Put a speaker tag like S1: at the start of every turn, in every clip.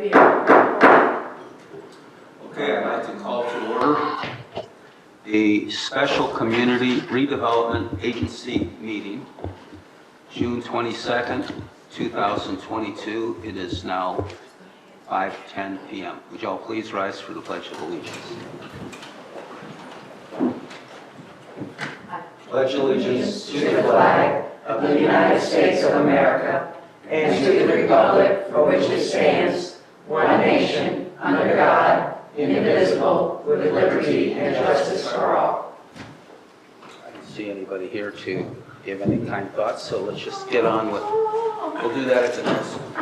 S1: Okay, I'd like to call to order the Special Community Redevelopment Agency meeting, June 22nd, 2022. It is now 5:10 p.m. Would y'all please rise for the Pledge of Allegiance?
S2: Pledge allegiance to the flag of the United States of America and to the republic for which it stands, one nation, under God, indivisible, with liberty and justice for all.
S1: I don't see anybody here to give any kind thoughts, so let's just get on with, we'll do that at the next one.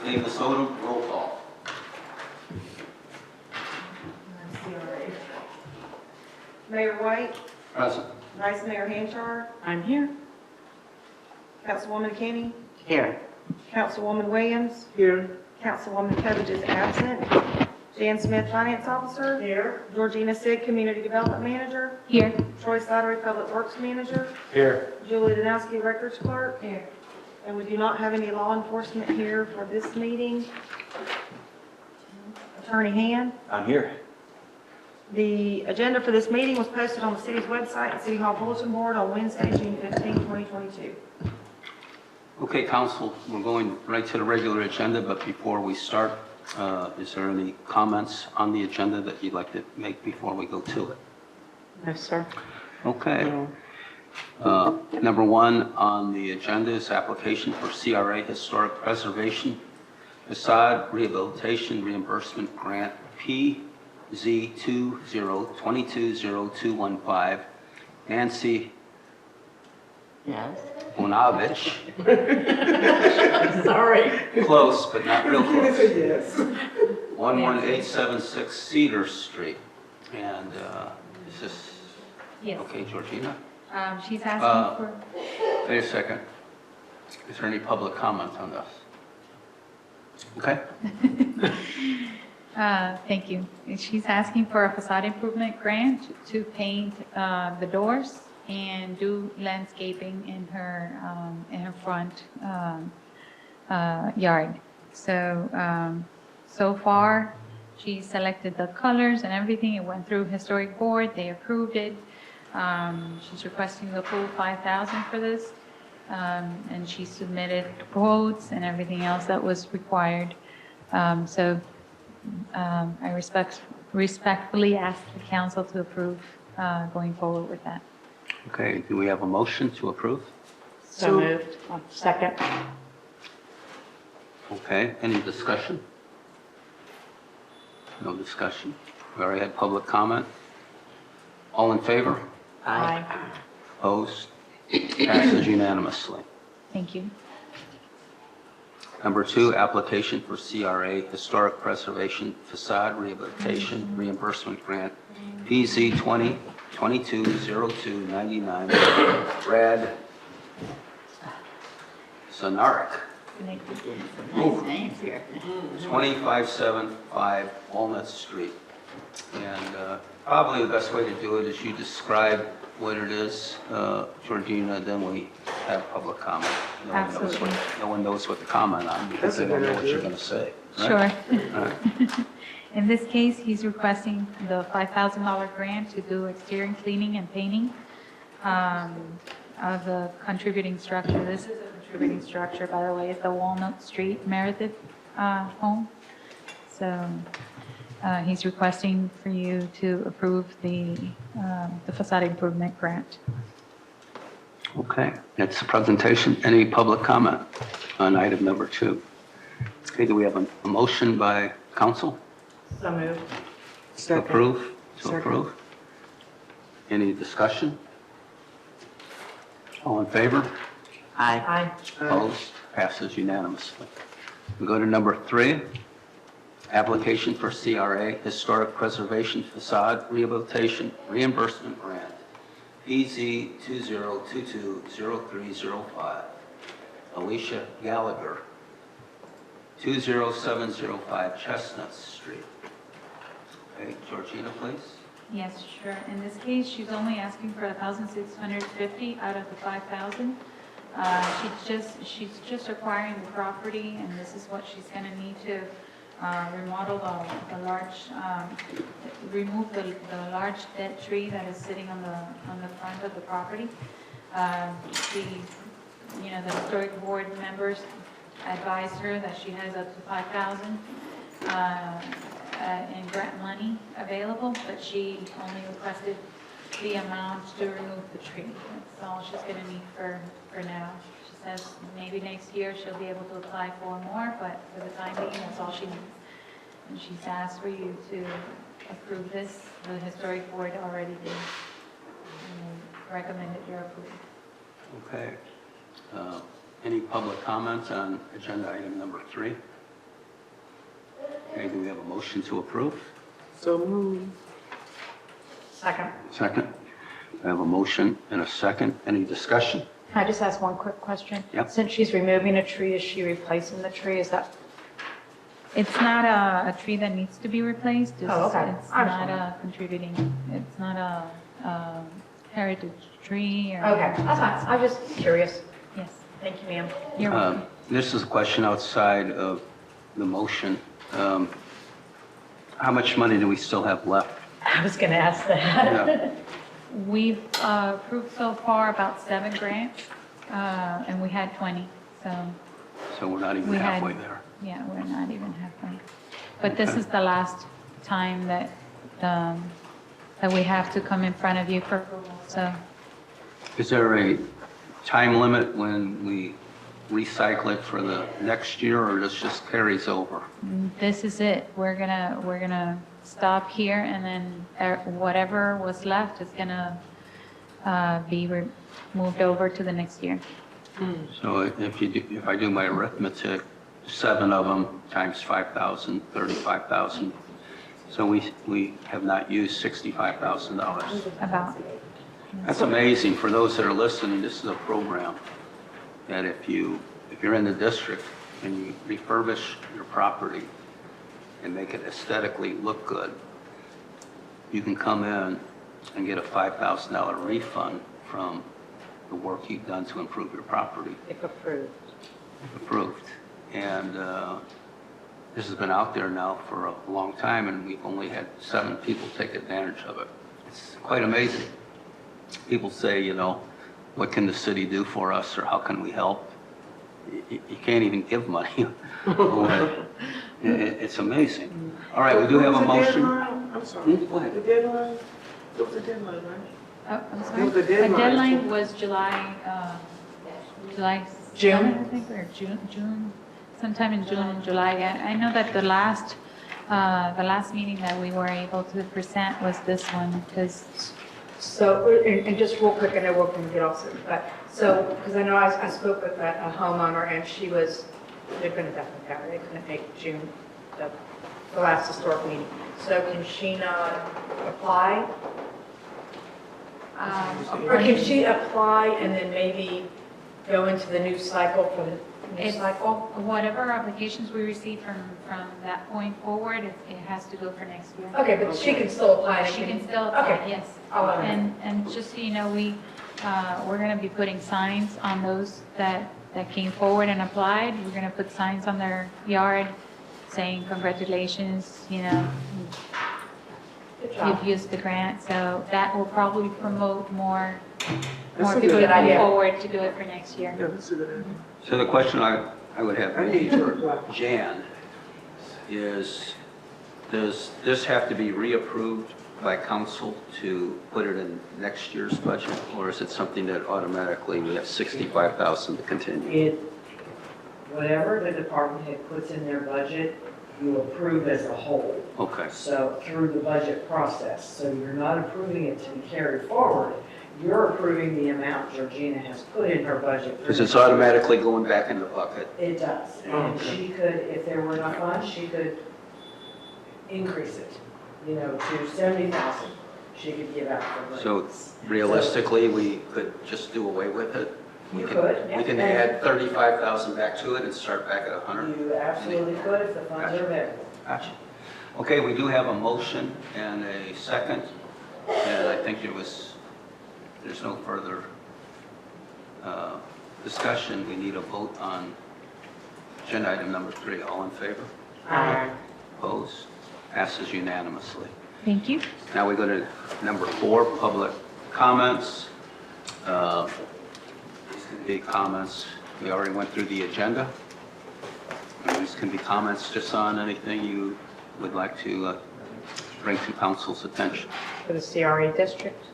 S1: Okay, Ms. Odom, roll call.
S3: CRA. Mayor White,
S1: Present.
S3: Vice Mayor Hanchar,
S4: I'm here.
S3: Councilwoman Kenny,
S4: Here.
S3: Councilwoman Williams,
S4: Here.
S3: Councilwoman Covage is absent. Jan Smith, Finance Officer.
S4: Here.
S3: Georgina Sig, Community Development Manager.
S4: Here.
S3: Troy Slattery, Public Works Manager.
S2: Here.
S3: Julie Danowski, Records Clerk.
S4: Here.
S3: And we do not have any law enforcement here for this meeting. Attorney Hand.
S2: I'm here.
S3: The agenda for this meeting was posted on the city's website and City Hall Bulletin Board on Wednesday, June 15, 2022.
S1: Okay, Council, we're going right to the regular agenda, but before we start, is there any comments on the agenda that you'd like to make before we go to it?
S4: No, sir.
S1: Okay. Number one on the agenda is application for CRA Historic Preservation Facade Rehabilitation Reimbursement Grant PZ20220215. Nancy
S4: Yes.
S1: Bonavich.
S4: Sorry.
S1: Close, but not real close.
S4: Yes.
S1: 11876 Cedar Street. And is this,
S5: Yes.
S1: okay, Georgina?
S5: She's asking for,
S1: Wait a second. Is there any public comment on this? Okay.
S5: thank you. She's asking for a facade improvement grant to paint the doors and do landscaping in her front yard. So, so far, she selected the colors and everything. It went through historic board. They approved it. She's requesting the full $5,000 for this, and she submitted quotes and everything else that was required. I respectfully ask the council to approve going forward with that.
S1: Okay, do we have a motion to approve?
S4: So moved. Second.
S1: Okay, any discussion? No discussion. We already had public comment. All in favor?
S4: Aye.
S1: Opposed? Passes unanimously.
S5: Thank you.
S1: Number two, application for CRA Historic Preservation Facade Rehabilitation Reimbursement Grant PZ 20220299 Brad Sonaric.
S4: Nice names here.
S1: 2575 Walnut Street. And probably the best way to do it is you describe what it is, Georgina, then we have public comment.
S5: Absolutely.
S1: No one knows what to comment on because they don't know what you're going to say. Right?
S5: Sure.
S1: All right.
S5: In this case, he's requesting the $5,000 grant to do exterior cleaning and painting of the contributing structure. This is a contributing structure, by the way. It's the Walnut Street Meredith home. So he's requesting for you to approve the facade improvement grant.
S1: Okay, next presentation. Any public comment on item number two? Okay, do we have a motion by council?
S4: So moved.
S1: To approve? To
S4: Second.
S1: approve? Any discussion? All in favor?
S4: Aye.
S1: Opposed? Passes unanimously. We go to number three, application for CRA Historic Preservation Facade Rehabilitation Reimbursement Grant, PZ 20220305, Alicia Gallagher, 20705 Chestnut Street. Okay, Georgina, please.
S5: Yes, sure. In this case, she's only asking for 1,650 out of the 5,000. She's just acquiring the property, and this is what she's gonna need to remodel the large, remove the large dead tree that is sitting on the front of the property. The historic board members advised her that she has up to 5,000 in grant money available, but she only requested the amount to remove the tree. That's all she's going to need for now. She says maybe next year she'll be able to apply for more, but for the time being, that's all she needs. And she's asked for you to approve this. The historic board already did, and recommended your approval.
S1: Okay. Any public comments on agenda item number 3? Okay, do we have a motion to approve?
S2: So moved.
S4: Second.
S1: Second. I have a motion and a second. Any discussion?
S4: Can I just ask one quick question?
S1: Yep.
S4: Since she's removing a tree, is she replacing the tree? Is that?
S5: It's not a tree that needs to be replaced.
S4: Oh, okay.
S5: It's not contributing. It's not a heritage tree or.
S4: Okay, that's fine. I'm just curious.
S5: Yes,
S4: Thank you, ma'am.
S5: you're welcome.
S1: This is a question outside of the motion. How much money do we still have left?
S4: I was going to ask that.
S1: Yeah.
S5: We've approved so far about 7 grants, and we had 20, so,
S1: So we're not even
S5: We had-
S1: halfway there.
S5: yeah, we're not even halfway. But this is the last time that we have to come in front of you for approval, so.
S1: Is there a time limit when we recycle it for the next year, or this just carries over?
S5: This is it. We're gonna stop here, and then whatever was left is gonna be moved over to the next year.
S1: So if I do my arithmetic, 7 of them times 5,000, 35,000. So we have not used $65,000.
S5: About.
S1: That's amazing. For those that are listening, this is a program that if you're in the district and you refurbish your property and make it aesthetically look good, you can come in and get a $5,000 refund from the work you've done to improve your property,
S4: If approved.
S1: if approved. And this has been out there now for a long time, and we've only had 7 people take advantage of it. It's quite amazing. People say, what can the city do for us, or how can we help? You can't even give money away. It's amazing. All right, we do have a motion.
S2: I'm sorry.
S1: Go ahead.
S2: The deadline? There was a deadline, right?
S5: Oh, I'm sorry.
S2: There was a
S5: The
S2: deadline.
S5: deadline was July
S4: June?
S5: 7th, I think, or June, sometime in June and July. I know that the last meeting that we were able to present was this one, because
S4: So, and just real quick, I know we're going to get off soon, but, because I know I spoke with a homeowner, and they're going to definitely have it, they couldn't make June, the last historic meeting. So can she not apply? Or can she apply and then maybe go into the new cycle for the new
S5: It's-
S4: cycle?
S5: whatever applications we receive from that point forward, it has to go for next year.
S4: Okay, but she can still apply. and
S5: She can still apply,
S4: Okay.
S5: yes.
S4: I'll let her know.
S5: And just so you know, we're going to be putting signs on those that came forward and applied. We're going to put signs on their yard saying congratulations,
S4: Good job.
S5: you've used the grant. So that will probably promote more
S2: That's a
S5: people
S2: good
S5: to come
S4: idea.
S5: forward to do it for next year.
S2: Yeah, that's a good idea.
S1: So the question I would have
S2: I need to reply.
S1: Jan is, does this have to be reapproved by council to put it in next year's budget? Or is it something that automatically we have 65,000 to continue?
S6: Whatever the department head puts in their budget, you approve as a whole.
S1: Okay,
S6: So through the budget process. So you're not approving it to be carried forward. You're approving the amount Georgina has put in her budget.
S1: because it's automatically going back in the bucket.
S6: It does. And she could, if there were enough funds, she could increase it, to 70,000. She could give out for
S1: So
S6: grants.
S1: realistically, we could just do away with it? We
S6: You
S1: can-
S6: could, yeah.
S1: We can add 35,000 back to it and start back at 100?
S6: You absolutely could if the funds are available.
S1: Gotcha. Okay, we do have a motion and a second. And I think there's no further discussion. We need a vote on agenda item number 3. All in favor?
S2: Aye.
S1: Opposed? Passes unanimously.
S5: Thank you.
S1: Now we go to number 4, public comments. These can be comments, we already went through the agenda. These can be comments just on anything you would like to bring to council's attention.
S3: For the CRA district,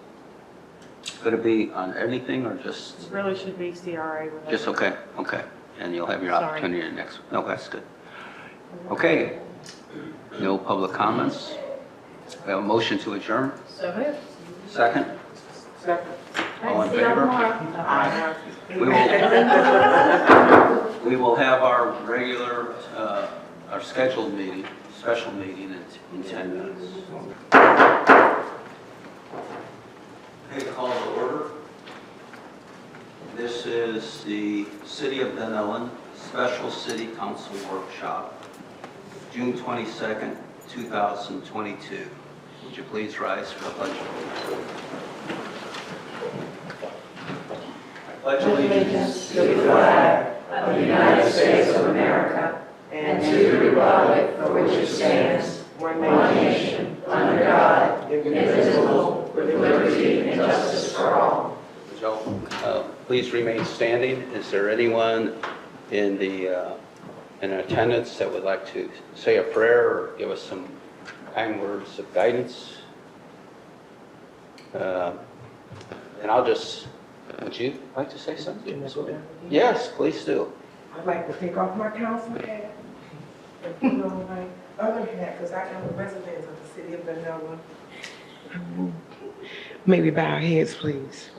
S1: Could it be on anything or just,
S3: it really should be CRA. with
S1: just
S3: it.
S1: okay, okay. And you'll have your
S3: Sorry.
S1: opportunity in the next, no, that's good. Okay, no public comments. We have a motion to adjourn.
S3: So moved.
S1: Second?
S2: Second.
S1: All in
S3: See y'all
S1: favor?
S3: tomorrow.
S2: Aye.
S1: We will have our regular, our scheduled meeting, special meeting in 10 minutes. Okay, call to order. This is the City of Dunnellon Special City Council Workshop, June 22nd, 2022. Would you please rise for the pledge of allegiance? I pledge allegiance
S2: To the flag of the United States of America and to the republic for which it stands, one nation, under God, indivisible, with liberty and justice for all.
S1: Joe, please remain standing. Is there anyone in attendance that would like to say a prayer or give us some kind words of guidance? And I'll just, would you like to say something? Yes, please do.
S7: I'd like to take off my council hat and put on my other hat, because I am a resident of the city of Dunnellon. May we bow our heads, please.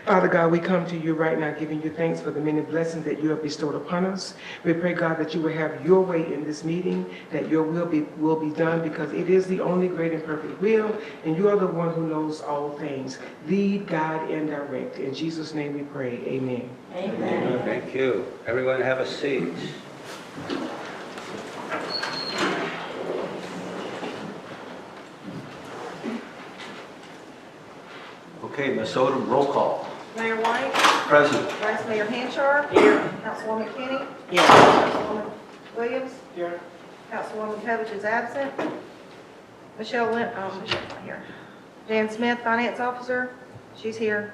S7: Father God, we come to you right now giving you thanks for the many blessings that you have bestowed upon us. We pray, God, that you will have your way in this meeting, that your will be done, because it is the only great and perfect will, and you are the one who knows all things. Lead, guide, and direct. In Jesus' name we pray. Amen.
S2: Amen.
S1: Thank you. Everyone have a seat. Okay, Ms. Odom, roll call.
S3: Mayor White,
S1: Present.
S3: Vice Mayor Hanchar. Here. Councilwoman Kenny. Here. Councilwoman Williams.
S7: Here.
S3: Councilwoman Kovich is absent. Michelle here. Jan Smith, Finance Officer. She's here.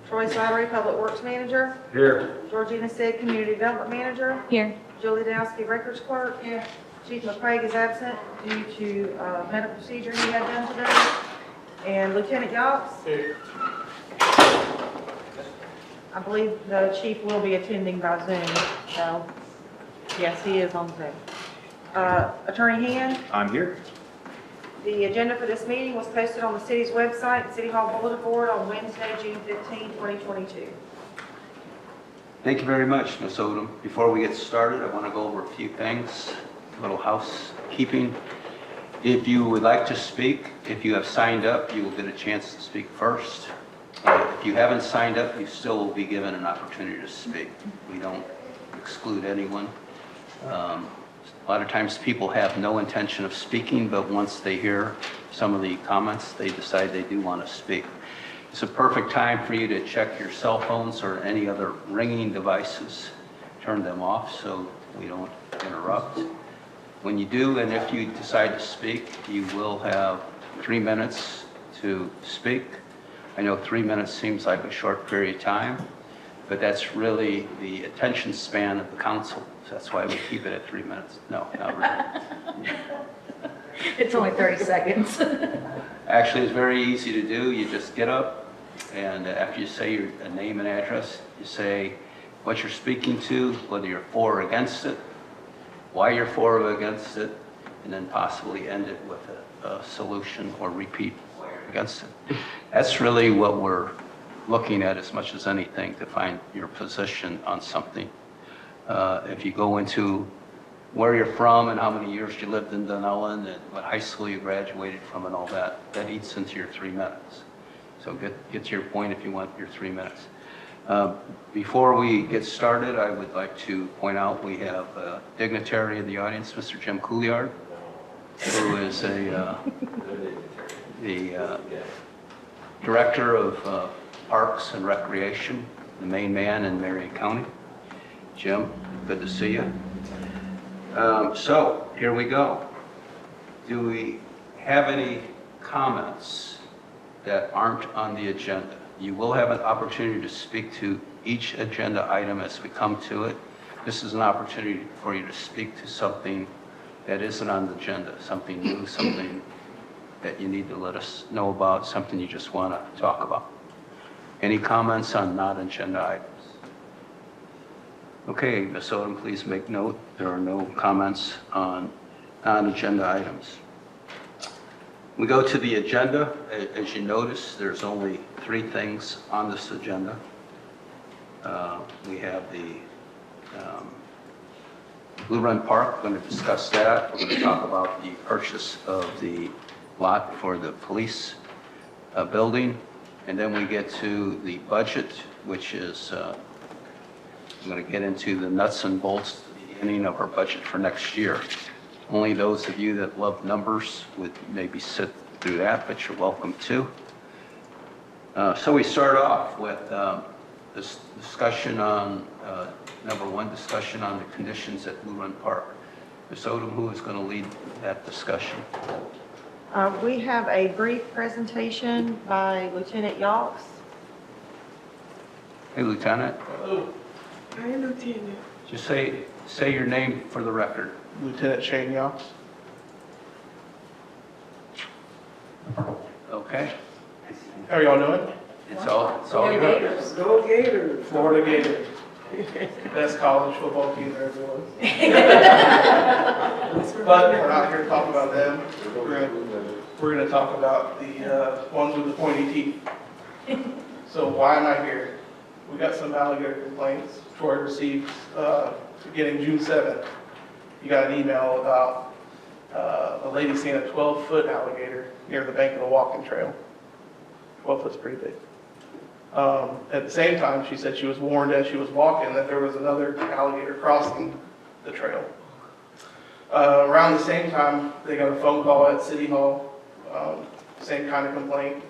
S3: Troy Slattery, Public Works Manager.
S1: Here.
S3: Georgina Stead, Community Development Manager.
S5: Here.
S3: Julie Dowski, Records Clerk. Here. Chief McCraig is absent due to medical procedure he had done today. And Lieutenant Yachts. Here. I believe the chief will be attending by Zoom, so yes, he is on Zoom. Attorney Hand.
S1: I'm here.
S3: The agenda for this meeting was posted on the city's website, City Hall Bulletin Board, on Wednesday, June 15, 2022.
S1: Thank you very much, Ms. Odom. Before we get started, I want to go over a few things, a little housekeeping. If you would like to speak, if you have signed up, you will get a chance to speak first. If you haven't signed up, you still will be given an opportunity to speak. We don't exclude anyone. A lot of times people have no intention of speaking, but once they hear some of the comments, they decide they do want to speak. It's a perfect time for you to check your cell phones or any other ringing devices. Turn them off so we don't interrupt. When you do, and if you decide to speak, you will have 3 minutes to speak. I know 3 minutes seems like a short period of time, but that's really the attention span of the council. So that's why we keep it at 3 minutes. No, not really.
S4: It's only 30 seconds.
S1: Actually, it's very easy to do. You just get up, and after you say your name and address, you say what you're speaking to, whether you're for or against it, why you're for or against it, and then possibly end it with a solution or repeat why you're against it. That's really what we're looking at as much as anything, to find your position on something. If you go into where you're from and how many years you lived in Dunnellon and what high school you graduated from and all that, that eats into your 3 minutes. So get to your point if you want your 3 minutes. Before we get started, I would like to point out we have a dignitary in the audience, Mr. Jim Couillard, who is the Director of Parks and Recreation, the main man in Marion County. Jim, good to see you. So, here we go. Do we have any comments that aren't on the agenda? You will have an opportunity to speak to each agenda item as we come to it. This is an opportunity for you to speak to something that isn't on the agenda, something new, something that you need to let us know about, something you just want to talk about. Any comments on non-agenda items? Okay, Ms. Odom, please make note there are no comments on non-agenda items. We go to the agenda. As you notice, there's only 3 things on this agenda. We have the Blue Run Park, we're going to discuss that. We're going to talk about the purchase of the lot for the police building. And then we get to the budget, which is, I'm going to get into the nuts and bolts, the beginning of our budget for next year. Only those of you that love numbers would maybe sit through that, but you're welcome to. So we start off with this discussion on, number 1, discussion on the conditions at Blue Run Park. Ms. Odom, who is going to lead that discussion?
S3: We have a brief presentation by Lieutenant Yawks.
S1: Hey, Lieutenant,
S7: Hi, Lieutenant.
S1: just say your name for the record.
S8: Lieutenant Shane Yawks.
S1: Okay?
S8: How are y'all doing?
S1: It's all good.
S7: Go Gators.
S8: Florida Gators. Best college football team there ever was. But we're not here to talk about them. We're going to talk about the ones with the pointy teeth. So why am I here? We got some alligator complaints. Troy received, beginning June 7th, you got an email about a lady seeing a 12-foot alligator near the bank of the walking trail. 12 foot's pretty big. At the same time, she said she was warned as she was walking that there was another alligator crossing the trail. Around the same time, they got a phone call at City Hall, same kind of complaint.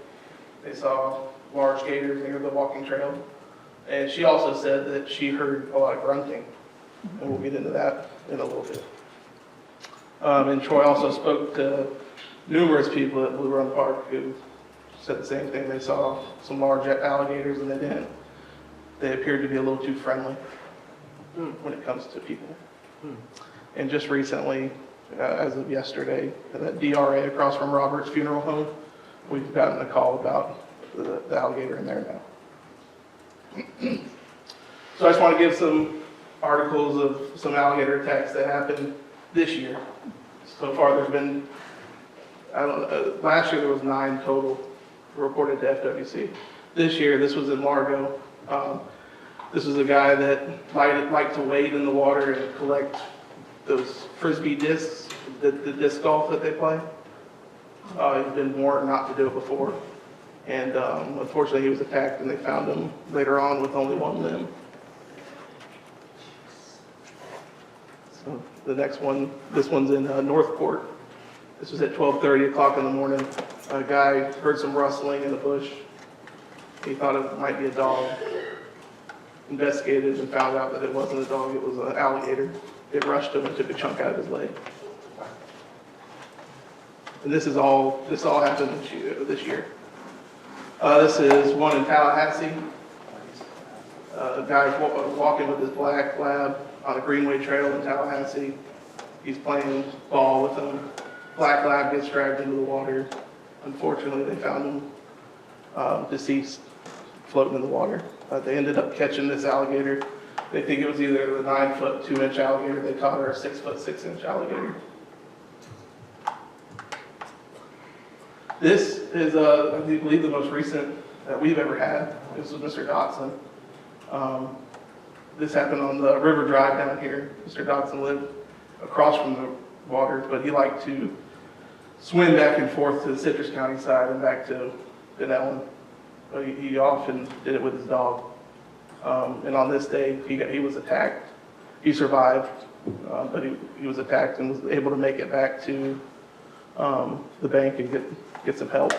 S8: They saw large gators near the walking trail. And she also said that she heard a lot of grunting, and we'll get into that in a little bit. And Troy also spoke to numerous people at Blue Run Park who said the same thing. They saw some large alligators and they didn't. They appeared to be a little too friendly when it comes to people. And just recently, as of yesterday, at that DRA across from Robert's funeral home, we've gotten a call about the alligator in there now. So I just want to give some articles of some alligator attacks that happened this year. So far there's been, last year there was 9 total reported to FWC. This year, this was in Largo. This was a guy that liked to wade in the water and collect those Frisbee discs, the disc golf that they play. He's been warned not to do it before. And unfortunately, he was attacked and they found him later on with only 1 limb. So the next one, this one's in Northport. This was at 12:30 o'clock in the morning. A guy heard some rustling in the bush. He thought it might be a dog. Investigated and found out that it wasn't a dog, it was an alligator. It rushed him and took a chunk out of his leg. And this all happened this year. This is one in Tallahassee. A guy's walking with his black lab on a greenway trail in Tallahassee. He's playing ball with him. Black lab gets dragged into the water. Unfortunately, they found him deceased, floating in the water. They ended up catching this alligator. They think it was either the 9-foot 2-inch alligator they caught or a 6-foot 6-inch alligator. This is, I believe, the most recent that we've ever had. This was Mr. Dotson. This happened on the River Drive down here. Mr. Dotson lived across from the water, but he liked to swim back and forth to the Citrus County side and back to Dunnellon. But he often did it with his dog. And on this day, he was attacked. He survived, but he was attacked and was able to make it back to the bank and get some help.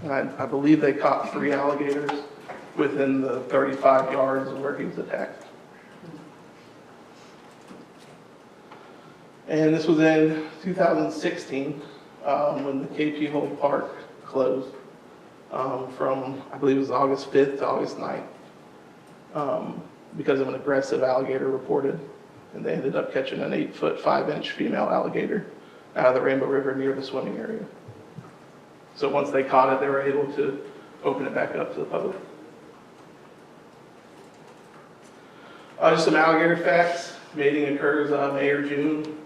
S8: And I believe they caught 3 alligators within the 35 yards of where he was attacked. And this was in 2016, when the KP Hole Park closed, from, I believe it was August 5th to August 9th, because of an aggressive alligator reported. And they ended up catching an 8-foot, 5-inch female alligator out of the Rainbow River near the swimming area. So once they caught it, they were able to open it back up to the public. Just some alligator facts. Mating occurs May or June.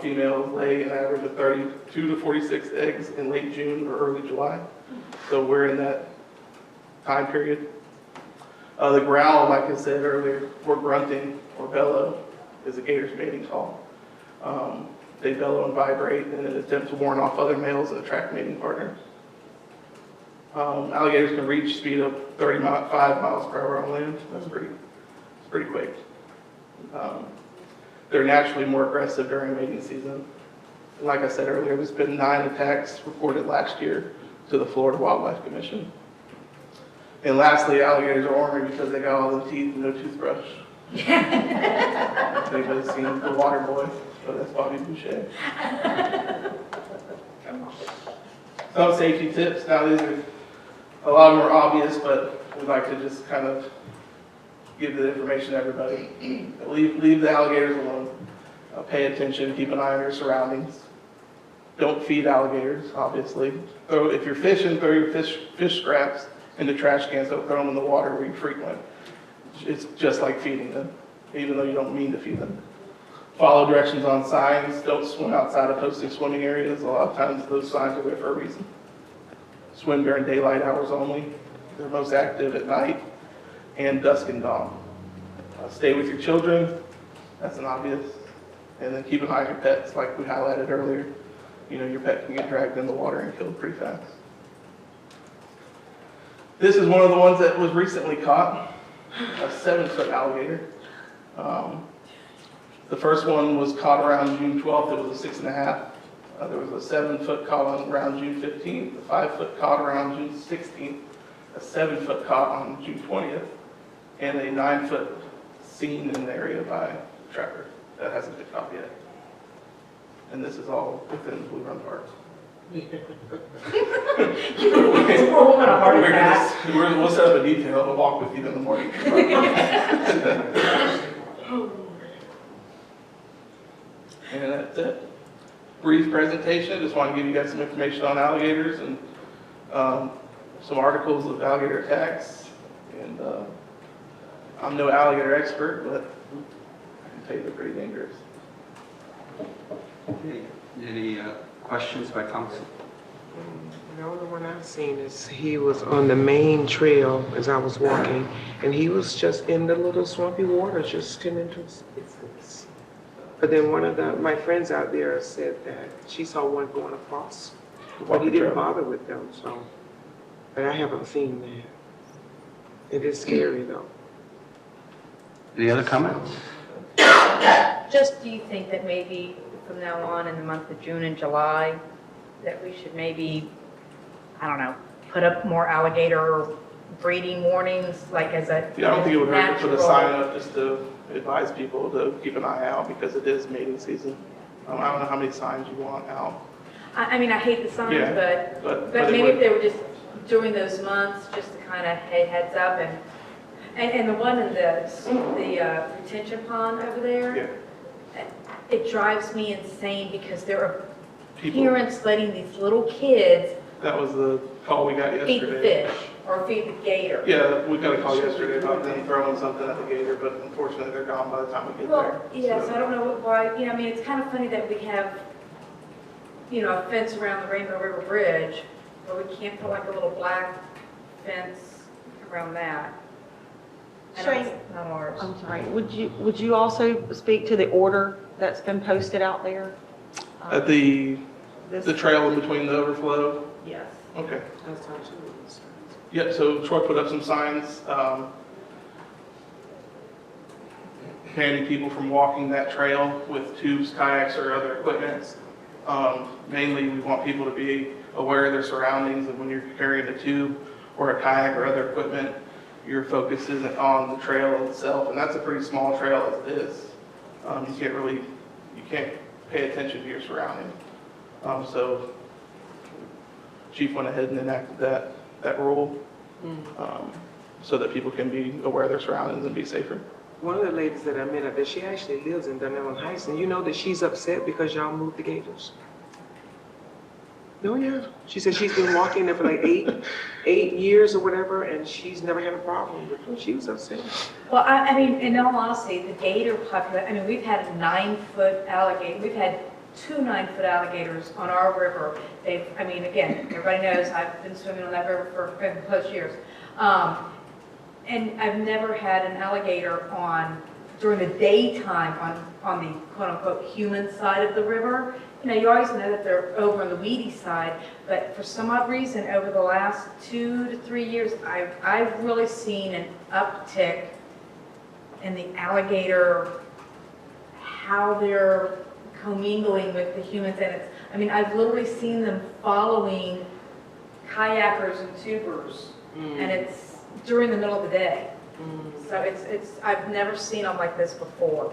S8: Females lay an average of 32 to 46 eggs in late June or early July. So we're in that time period. The growl, like I said earlier, or grunting or bellow, is a gator's mating call. They bellow and vibrate in an attempt to warn off other males and attract mating partners. Alligators can reach speed of 35 miles per hour on land. That's pretty quick. They're naturally more aggressive during mating season. Like I said earlier, there's been 9 attacks reported last year to the Florida Wildlife Commission. And lastly, alligators are ornery because they got all the teeth and no toothbrush. If anybody's seen The Water Boy, so that's Bobby Boucher. Some safety tips. Now these are, a lot of them are obvious, but we'd like to just kind of give the information to everybody. Leave the alligators alone. Pay attention, keep an eye on your surroundings. Don't feed alligators, obviously. If you're fishing, throw your fish scraps in the trash cans, don't throw them in the water where you frequent. It's just like feeding them, even though you don't mean to feed them. Follow directions on signs. Don't swim outside of posted swimming areas. A lot of times those signs are there for a reason. Swim during daylight hours only. They're most active at night and dusk and dawn. Stay with your children. That's an obvious. And then keep an eye on your pets, like we highlighted earlier. You know, your pet can get dragged in the water and killed pretty fast. This is one of the ones that was recently caught, a 7-foot alligator. The first one was caught around June 12th. It was a 6.5. There was a 7-foot caught on around June 15th, a 5-foot caught around June 16th, a 7-foot caught on June 20th, and a 9-foot seen in the area by a trapper that hasn't been caught yet. And this is all within Blue Run Park.
S6: Poor woman, a heart attack.
S8: We'll set up a detail. We'll walk with you in the morning. And that's it. Brief presentation. Just want to give you guys some information on alligators and some articles of alligator attacks. And I'm no alligator expert, but I can tell you they're pretty dangerous.
S1: Okay. Any questions by council?
S7: The only one I've seen is he was on the main trail as I was walking, and he was just in the little swampy water, just tending to his business. But then one of my friends out there said that she saw one going across, but he didn't bother with them, so. But I haven't seen that. It is scary though.
S1: Any other comments?
S4: Just, do you think that maybe from now on in the month of June and July, that we should maybe, I don't know, put up more alligator breeding warnings, like as a
S8: Yeah, I don't think it would hurt to put a
S4: natural-
S8: sign up just to advise people to keep an eye out because it is mating season. I don't know how many signs you want out.
S4: I mean, I hate the signs,
S8: Yeah,
S4: but
S8: it
S4: maybe
S8: would-
S4: if they were just during those months, just to kind of heads up and the one in the retention pond over there,
S8: Yeah.
S4: it drives me insane because there are
S8: People,
S4: parents letting these little kids
S8: that was the call we got
S4: feed the
S8: yesterday.
S4: fish or feed the gator.
S8: Yeah, we got a call yesterday about them throwing something at the gator, but unfortunately they're gone by the time we get there.
S4: Well, yes, I don't know why, I mean, it's kind of funny that we have, a fence around the Rainbow River Bridge, but we can't put like a little black fence around that. And
S3: Shane,
S4: it's not ours.
S3: I'm sorry, would you also speak to the order that's been posted out there?
S8: At the
S3: This-
S8: trail in between the overflow?
S3: Yes.
S8: Okay.
S7: That's how she was.
S8: Yep, so Troy put up some signs, banning people from walking that trail with tubes, kayaks, or other equipment. Mainly, we want people to be aware of their surroundings, and when you're carrying a tube or a kayak or other equipment, your focus isn't on the trail itself, and that's a pretty small trail as it is. You can't pay attention to your surroundings. So Chief went ahead and enacted that rule, so that people can be aware of their surroundings and be safer.
S7: One of the ladies that I met up there, she actually lives in Dunnellon Heights, and you know that she's upset because y'all moved the gators? Oh, yeah. She said she's been walking there for like eight years or whatever, and she's never had a problem with it. She was upset.
S4: Well, I mean, in all honesty, the gator population, I mean, we've had a 9-foot alligator, we've had 2 9-foot alligators on our river. I mean, again, everybody knows I've been swimming on that river for 50+ years. And I've never had an alligator during the daytime on the quote-unquote human side of the river. You know, you always know that they're over on the weedy side, but for some odd reason, over the last 2 to 3 years, I've really seen an uptick in the alligator, how they're commingling with the humans. And I mean, I've literally seen them following kayakers and tubers, and it's during the middle of the day. So I've never seen them like this before.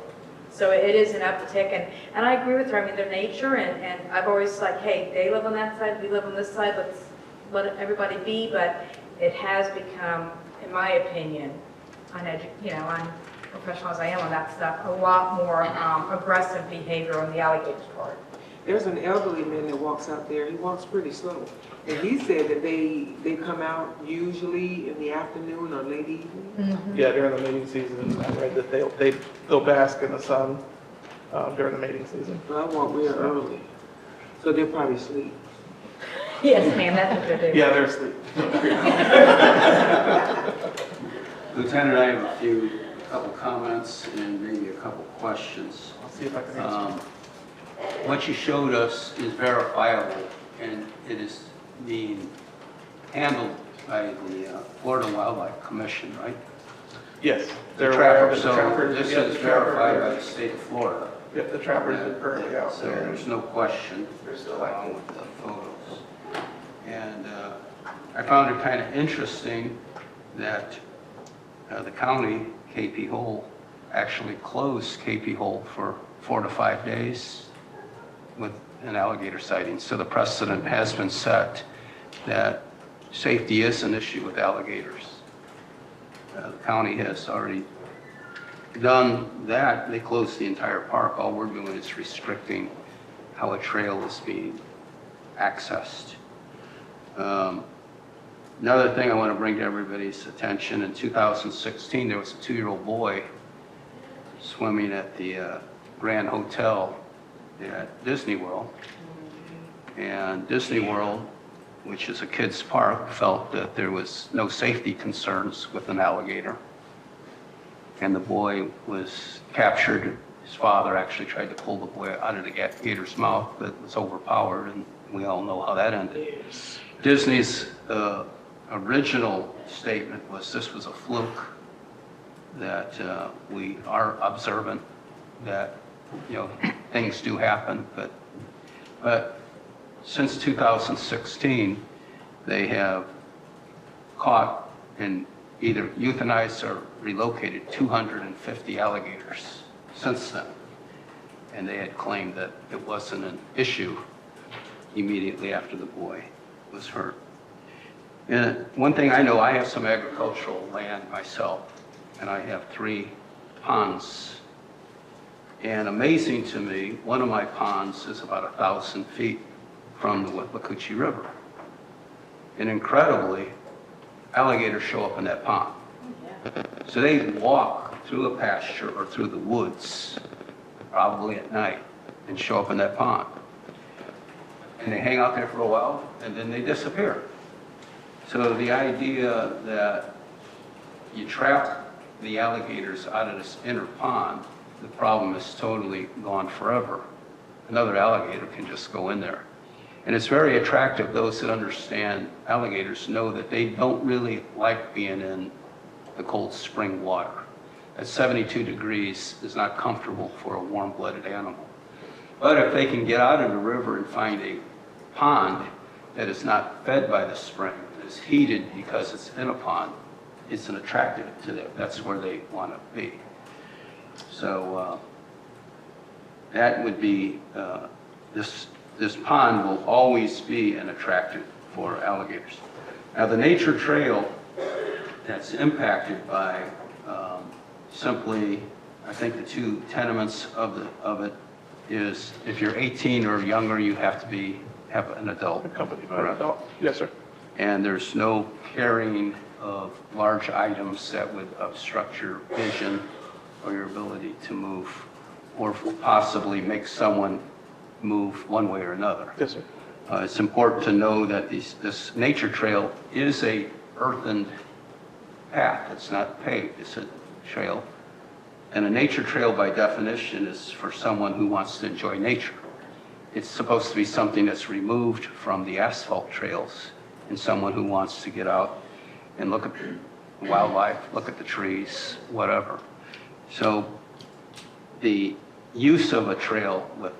S4: So it is an uptick, and I agree with her. I mean, their nature, and I've always like, hey, they live on that side, we live on this side, let's let everybody be. But it has become, in my opinion, unprofessional as I am on that stuff, a lot more aggressive behavior on the alligator's part.
S7: There's an elderly man that walks out there. He walks pretty slow. And he said that they come out usually in the afternoon or late evening.
S8: Yeah, during the mating season, I read that they'll bask in the sun during the mating season.
S7: But I walk real early, so they'll probably sleep.
S4: Yes, ma'am, that's what they're doing.
S8: Yeah, they're asleep.
S1: Lieutenant, I have a couple comments and maybe a couple questions.
S8: I'll see if I can answer.
S1: What you showed us is verifiable, and it is being handled by the Florida Wildlife Commission, right?
S8: Yes,
S1: The
S8: they're aware
S1: trapper,
S8: of it. The
S1: so
S8: trappers-
S1: this
S8: yeah,
S1: is
S8: the trapper-
S1: verified by the state of Florida.
S8: Yep, the trappers are currently out
S1: So
S8: there.
S1: there's no question
S8: They're still
S1: along
S8: active.
S1: with the photos. And I found it kind of interesting that the county, KP Hole, actually closed KP Hole for 4 to 5 days with an alligator sighting. So the precedent has been set that safety is an issue with alligators. The county has already done that. They closed the entire park. All we're doing is restricting how a trail is being accessed. Another thing I want to bring to everybody's attention, in 2016, there was a 2-year-old boy swimming at the Grand Hotel at Disney World. And Disney World, which is a kids' park, felt that there was no safety concerns with an alligator. And the boy was captured. His father actually tried to pull the boy out of the gator's mouth, but was overpowered, and we all know how that ended.
S7: Yes.
S1: Disney's original statement was this was a fluke, that we are observant that, you know, things do happen, but since 2016, they have caught and either euthanized or relocated 250 alligators since then. And they had claimed that it wasn't an issue immediately after the boy was hurt. And one thing I know, I have some agricultural land myself, and I have 3 ponds. And amazing to me, one of my ponds is about 1,000 feet from the Withlacoochee River. And incredibly, alligators show up in that pond. So they walk through a pasture or through the woods, probably at night, and show up in that pond. And they hang out there for a while, and then they disappear. So the idea that you trap the alligators out of this inner pond, the problem is totally gone forever. Another alligator can just go in there. And it's very attractive. Those that understand alligators know that they don't really like being in the cold spring water. At 72 degrees is not comfortable for a warm-blooded animal. But if they can get out of the river and find a pond that is not fed by the spring, is heated because it's in a pond, it's an attractive to them. That's where they want to be. So that would be, this pond will always be an attractant for alligators. Now the nature trail that's impacted by simply, I think the two tenements of it is if you're 18 or younger, you have to have an adult.
S8: Accompanied by an adult. Yes, sir.
S1: And there's no carrying of large items that would obstruct your vision or your ability to move, or possibly make someone move one way or another.
S8: Yes, sir.
S1: It's important to know that this nature trail is a earthened path. It's not paved, it's a trail. And a nature trail by definition is for someone who wants to enjoy nature. It's supposed to be something that's removed from the asphalt trails and someone who wants to get out and look at the wildlife, look at the trees, whatever. So the use of a trail with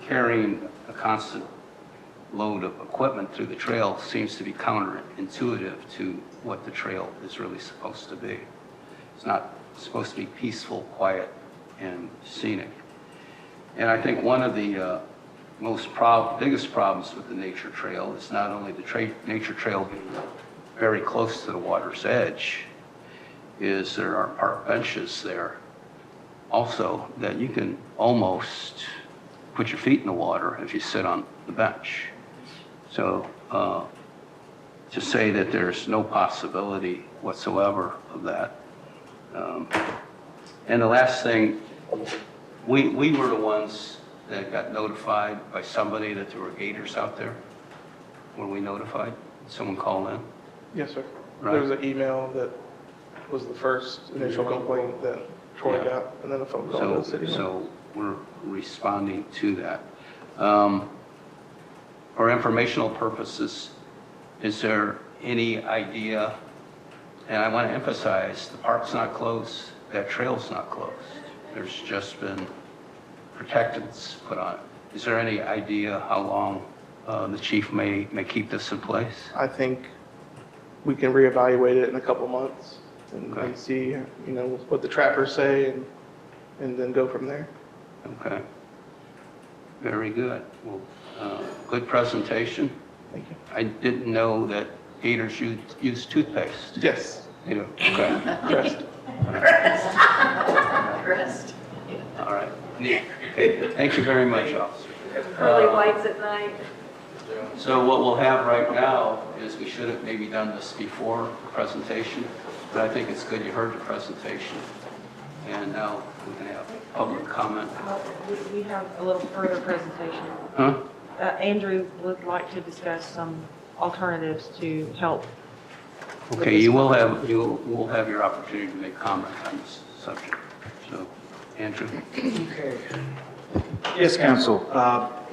S1: carrying a constant load of equipment through the trail seems to be counterintuitive to what the trail is really supposed to be. It's not supposed to be peaceful, quiet, and scenic. And I think one of the biggest problems with the nature trail is not only the nature trail being very close to the water's edge, is there are park benches there also that you can almost put your feet in the water if you sit on the bench. So to say that there's no possibility whatsoever of that. And the last thing, we were the ones that got notified by somebody that there were gators out there. Were we notified? Someone called in?
S8: Yes, sir.
S1: Right.
S8: There was an email that was the first initial complaint that Troy
S1: Yeah.
S8: got, and then a phone call to the city.
S1: So we're responding to that. For informational purposes, is there any idea, and I want to emphasize, the park's not closed, that trail's not closed. There's just been protectants put on it. Is there any idea how long the chief may keep this in place?
S8: I think we can reevaluate it in a couple months and
S1: Okay.
S8: see, what the trappers say and then go from there.
S1: Okay. Very good. Well, good presentation.
S8: Thank you.
S1: I didn't know that gators use toothpaste.
S8: Yes.
S1: You do? Okay.
S8: Crest.
S2: Crest.
S1: All right. Neat. Okay. Thank you very much, officer.
S2: Pearly whites at night.
S1: So what we'll have right now is, we should have maybe done this before the presentation, but I think it's good you heard the presentation. And now we can have public comment.
S3: We have a little further presentation.
S1: Huh?
S3: Andrew would like to discuss some alternatives to help.
S1: Okay, you will have your opportunity to make comment on this subject. So, Andrew?
S9: Okay. Yes, Council.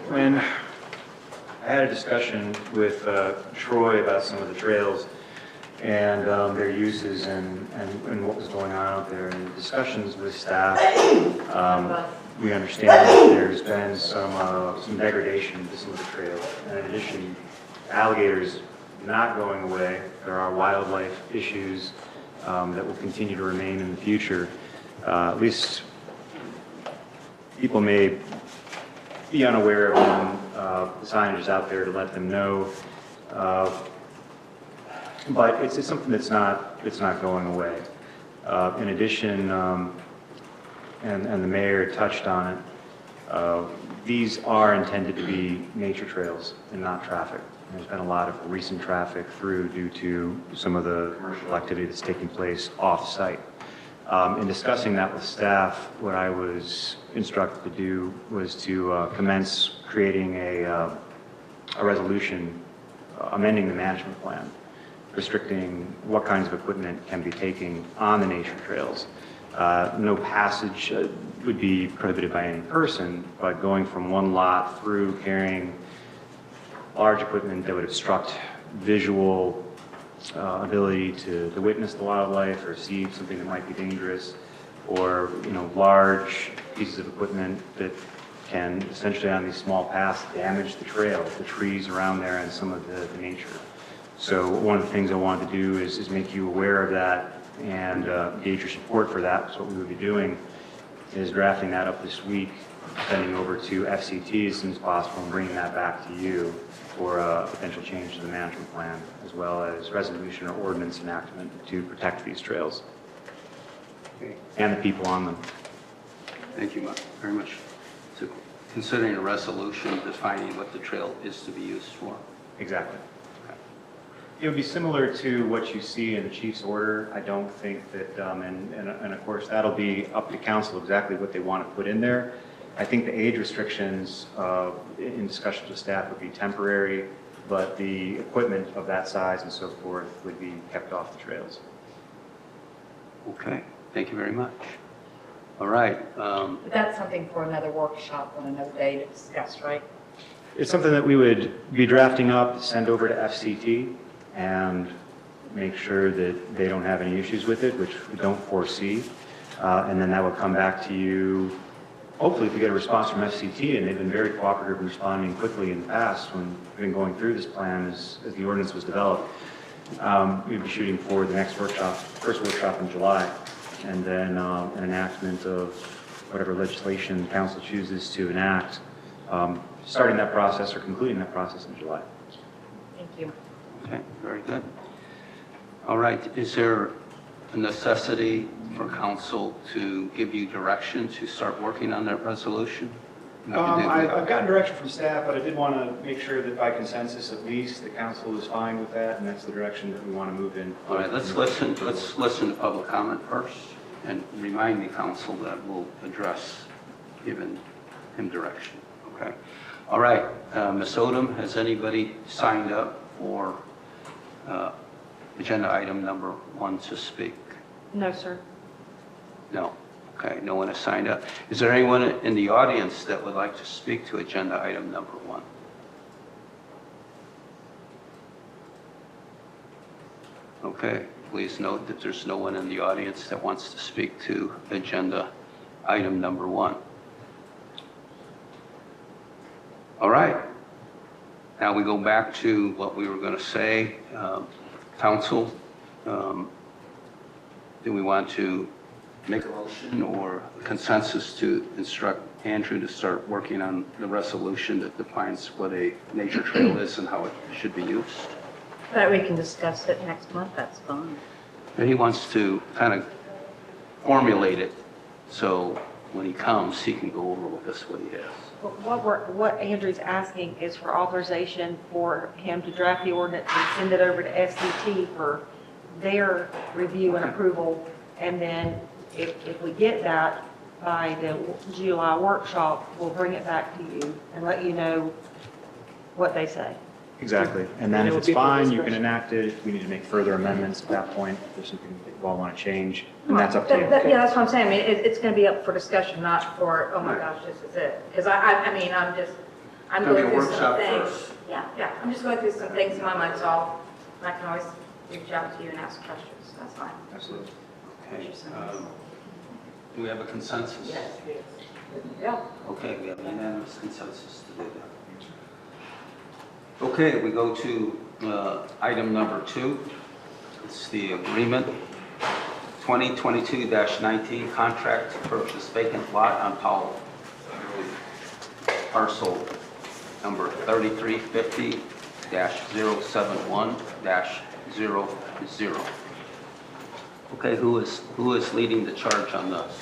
S9: When I had a discussion with Troy about some of the trails and their uses and what was going on out there, and discussions with staff, we understand that there's been some degradation to some of the trails. And in addition, alligators not going away. There are wildlife issues that will continue to remain in the future. At least people may be unaware of when the signage is out there to let them know. But it's something that's not going away. In addition, and the mayor touched on it, these are intended to be nature trails and not traffic. There's been a lot of recent traffic through due to some of the commercial activity that's taking place off-site. In discussing that with staff, what I was instructed to do was to commence creating a resolution amending the management plan, restricting what kinds of equipment can be taken on the nature trails. No passage would be prohibited by any person, but going from one lot through carrying large equipment that would obstruct visual ability to witness the wildlife or see something that might be dangerous, or large pieces of equipment that can essentially on these small paths damage the trails, the trees around there and some of the nature. So one of the things I wanted to do is make you aware of that and gauge your support for that. So what we would be doing is drafting that up this week, sending over to FCT as soon as possible and bringing that back to you for a potential change to the management plan, as well as resolution or ordinance enactment to protect these trails and the people on them.
S1: Thank you very much. So considering a resolution defining what the trail is to be used for.
S9: Exactly. It would be similar to what you see in the chief's order. I don't think that, and of course, that'll be up to council exactly what they want to put in there. I think the age restrictions in discussions with staff would be temporary, but the equipment of that size and so forth would be kept off the trails.
S1: Okay, thank you very much. All right.
S4: But that's something for another workshop on another day to discuss, right?
S9: It's something that we would be drafting up, send over to FCT, and make sure that they don't have any issues with it, which we don't foresee. And then that will come back to you, hopefully if we get a response from FCT, and they've been very cooperative, responding quickly in the past when we've been going through this plan as the ordinance was developed. We'd be shooting for the next workshop, first workshop in July, and then an enactment of whatever legislation the council chooses to enact, starting that process or concluding that process in July.
S4: Thank you.
S1: Okay, very good. All right, is there a necessity for council to give you direction to start working on that resolution?
S9: I've gotten direction from staff, but I did want to make sure that by consensus at least the council is fine with that, and that's the direction that we want to move in.
S1: All right, let's listen to public comment first and remind the council that we'll address giving him direction. Okay. All right, Ms. Odom, has anybody signed up for agenda item number 1 to speak?
S3: No, sir.
S1: No. Okay, no one has signed up. Is there anyone in the audience that would like to speak to agenda item number 1? Okay, please note that there's no one in the audience that wants to speak to agenda item number 1. All right. Now we go back to what we were going to say. Council, do we want to make a motion or a consensus to instruct Andrew to start working on the resolution that defines what a nature trail is and how it should be used?
S4: But we can discuss it next month, that's fine.
S1: And he wants to kind of formulate it so when he comes, he can go over with us what he has.
S3: What Andrew's asking is for authorization for him to draft the ordinance and send it over to FCT for their review and approval. And then if we get that by the July workshop, we'll bring it back to you and let you know what they say.
S9: Exactly. And then if it's fine, you can enact it. If we need to make further amendments at that point, if there's something that you all want to change, and that's up to you.
S4: Yeah, that's what I'm saying. I mean, it's going to be up for discussion, not for, oh my gosh, this is it. Because I'm going through some things. Yeah, I'm just going through some things in my mind, so I can always reach out to you and ask questions. That's fine.
S1: Absolutely. Okay. Do we have a consensus?
S4: Yes. Yeah.
S1: Okay, we have unanimous consensus to do that. Okay, we go to item number 2. It's the agreement 2022-19 contract to purchase vacant lot on Powell Road, parcel number 3350-071-00. Okay, who is leading the charge on this?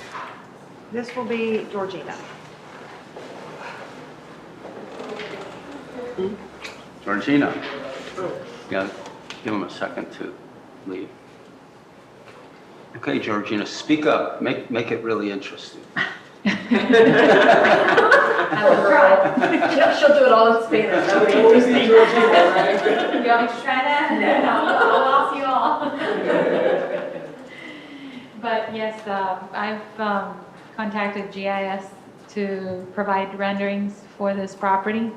S3: This will be Georgina.
S1: Georgina, yeah, give him a second to leave. Okay, Georgina, speak up. Make it really interesting.
S4: I will try. She'll do it all in Spanish. That'll be interesting.
S5: You want me to try that? No, I'll lost you all. But yes, I've contacted GIS to provide renderings for this property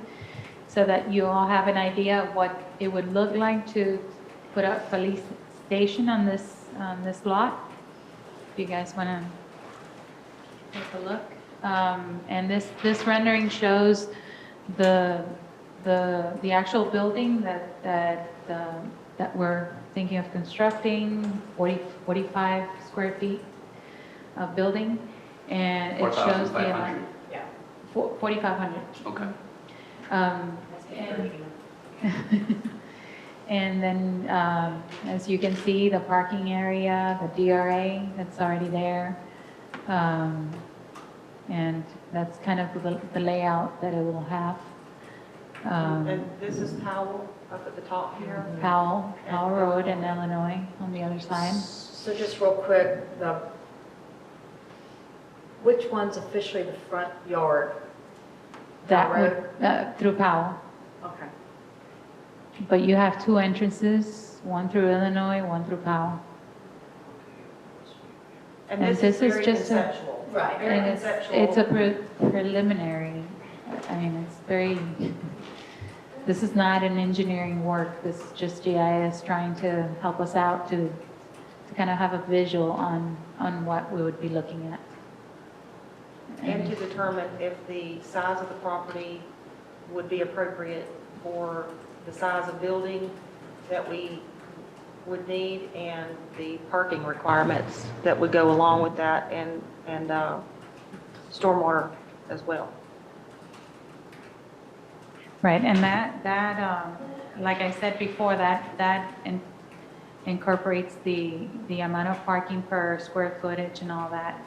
S5: so that you all have an idea of what it would look like to put a police station on this lot. If you guys want to take a look. And this rendering shows the actual building that we're thinking of constructing, 45 square feet of building, and it shows the amount. 4,500.
S1: Okay.
S5: And then, as you can see, the parking area, the DRA that's already there. And that's kind of the layout that it will have.
S3: And this is Powell up at the top here.
S5: Powell Road in Illinois on the other side.
S4: So just real quick, which one's officially the front yard?
S5: That
S4: road?
S5: would, through Powell.
S4: Okay.
S5: But you have two entrances, one through Illinois, one through Powell.
S3: And
S5: And
S3: this
S5: this
S3: is
S5: is
S3: very
S5: just a-
S3: conceptual.
S4: Right.
S3: Very
S5: And
S3: conceptual.
S5: it's a preliminary, I mean, it's very, this is not an engineering work, this is just GIS trying to help us out to kind of have a visual on what we would be looking at.
S3: And to determine if the size of the property would be appropriate for the size of building that we would need and the parking requirements that would go along with that and stormwater as well.
S5: Right, and that, like I said before, that incorporates the amount of parking per square footage and all that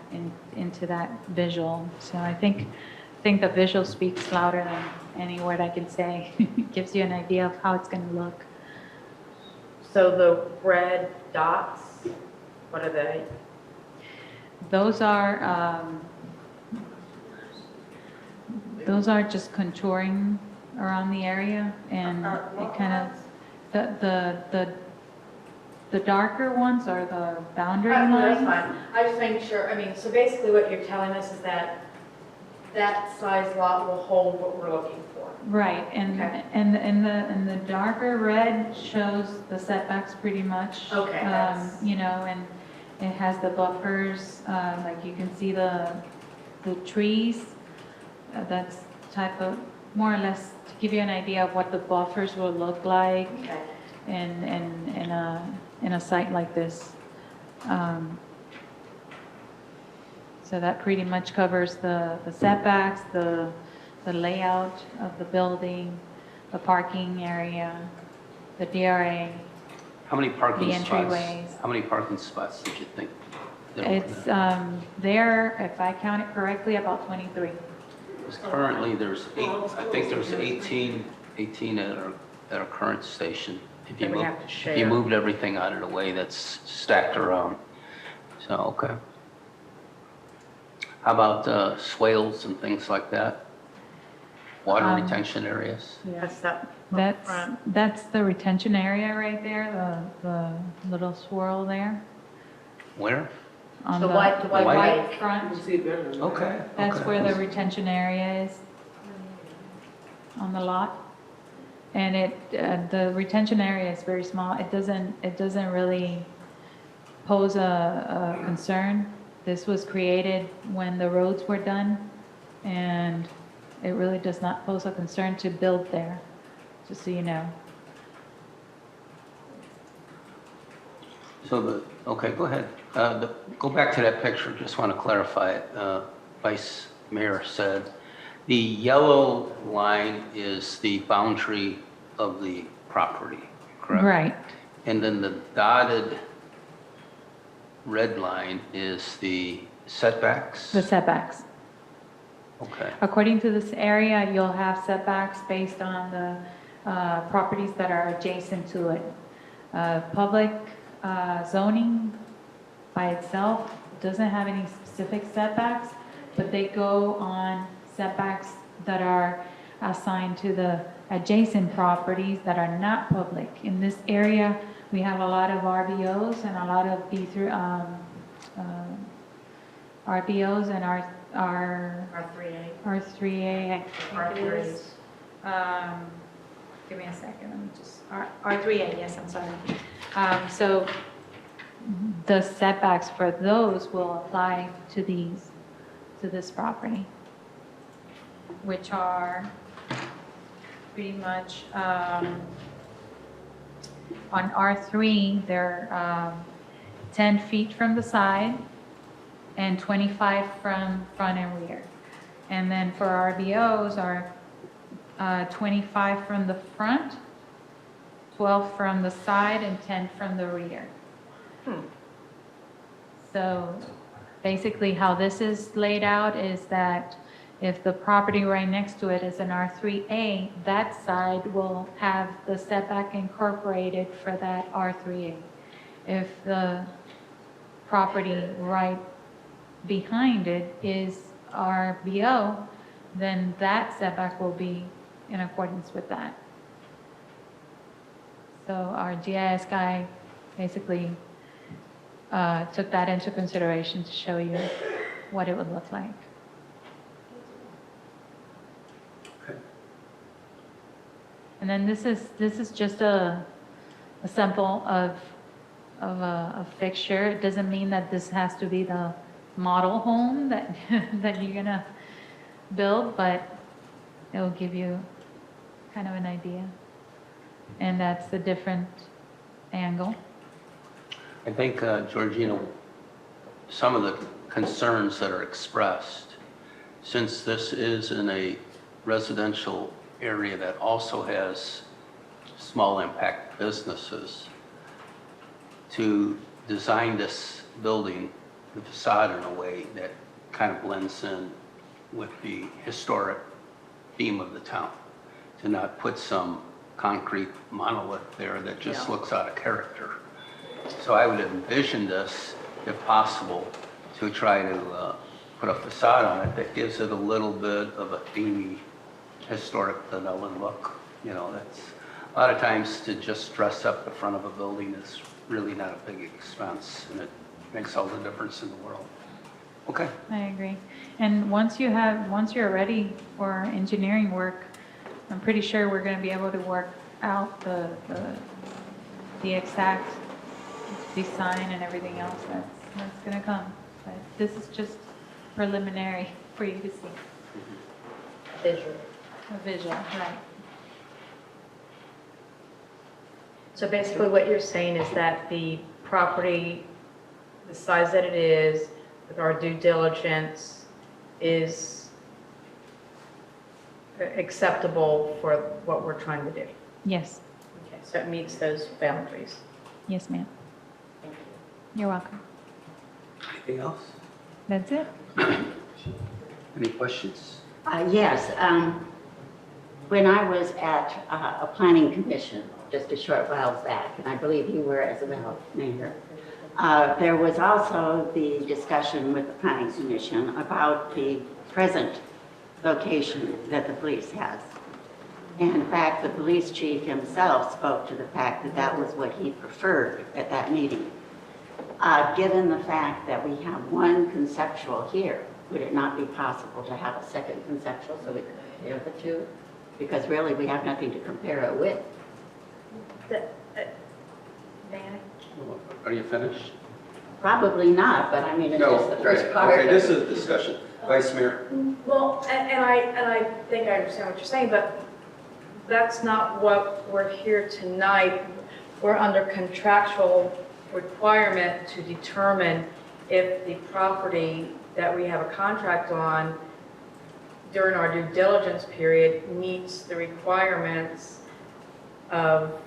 S5: into that visual. So I think the visual speaks louder than any word I can say. It gives you an idea of how it's going to look.
S4: So the red dots, what are they?
S5: Those are just contouring around the area, and it kind of, the darker ones are the boundary
S4: That's
S5: lines.
S4: fine. I just making sure, I mean, so basically what you're telling us is that that size lot will hold what we're looking for.
S5: Right, and,
S4: Okay.
S5: and the darker red shows the setbacks pretty much.
S4: Okay, that's-
S5: You know, and it has the buffers, like you can see the trees. That's type of, more or less, to give you an idea of what the buffers will look like
S4: Okay.
S5: in a site like this. So that pretty much covers the setbacks, the layout of the building, the parking area, the DRA.
S1: How many parking
S5: The
S1: spots?
S5: entryways.
S1: How many parking spots did you think? there were?
S5: It's there, if I count it correctly, about 23.
S1: Because currently, there's I think there's 18 at our current station. If you
S4: That we
S1: move-
S4: have to
S1: If you
S4: share.
S1: moved everything out of the way, that's stacked around. So, okay. How about swales and things like that? Water retention areas?
S4: Yes, that
S5: That's the retention area right there, the little swirl there.
S1: Where?
S5: On
S4: The white
S5: front.
S1: Okay.
S5: That's
S1: okay.
S5: where the retention area is on the lot. And the retention area is very small. It doesn't really pose a concern. This was created when the roads were done, and it really does not pose a concern to build there, just so you know.
S1: So okay, go ahead. Go back to that picture, just want to clarify it. Vice Mayor said, the yellow line is the boundary of the property, correct?
S5: Right.
S1: And then the dotted red line is the setbacks?
S5: The setbacks.
S1: Okay,
S5: According to this area, you'll have setbacks based on the properties that are adjacent to it. Public zoning by itself doesn't have any specific setbacks, but they go on setbacks that are assigned to the adjacent properties that are not public. In this area, we have a lot of RBOs and a lot of RBOs and our
S4: R3A.
S5: R3A, I think it is. Give me a second, let me just, R3A, yes, I'm sorry. So the setbacks for those will apply to these. to this property, which are pretty much, on R3, they're 10 feet from the side and 25 from front and rear. And then for RBOs are 25 from the front, 12 from the side, and 10 from the rear. So basically how this is laid out is that if the property right next to it is an R3A, that side will have the setback incorporated for that R3A. If the property right behind it is RBO, then that setback will be in accordance with that. So our GIS guy basically took that into consideration to show you what it would look like.
S1: Okay.
S5: And then this is just a sample of a fixture. It doesn't mean that this has to be the model home that that you're gonna build, but it will give you kind of an idea. And that's the different angle.
S1: I think, Georgina, some of the concerns that are expressed, since this is in a residential area that also has small impact businesses, to design this building, the facade in a way that kind of blends in with the historic theme of the town, to not put some concrete monolith there that just looks out of character. So I would envision this, if possible, to try to put a facade on it that gives it a little bit of a themey, historic Dunnellon look. You know, that's a lot of times to just dress up the front of a building is really not a big expense, and it makes all the difference in the world. Okay.
S5: I agree. And once you're ready for engineering work, I'm pretty sure we're going to be able to work out the exact design and everything else that's going to come. But this is just preliminary for you to see.
S4: Visual.
S5: A visual, right.
S4: So basically what you're saying is that the property, the size that it is, with our due diligence, is acceptable for what we're trying to do.
S5: Yes.
S4: Okay, so it meets those boundaries.
S5: Yes, ma'am. You're welcome.
S1: Anything else?
S5: That's it.
S1: Any questions?
S2: Yes, when I was at a planning commission just a short while back, and I believe you were as well, Mayor, there was also the discussion with the planning commission about the present location that the police has. And in fact, the police chief himself spoke to the fact that that was what he preferred at that meeting. Given the fact that we have one conceptual here, would it not be possible to have a second conceptual so we could compare the two? Because really, we have nothing to compare it with.
S1: Are you finished?
S2: Probably not, but I mean, it's just the first part.
S1: Okay, this is discussion. Vice Mayor?
S4: Well, and I think I understand what you're saying, but that's not what we're here tonight. We're under contractual requirement to determine if the property that we have a contract on during our due diligence period meets the requirements of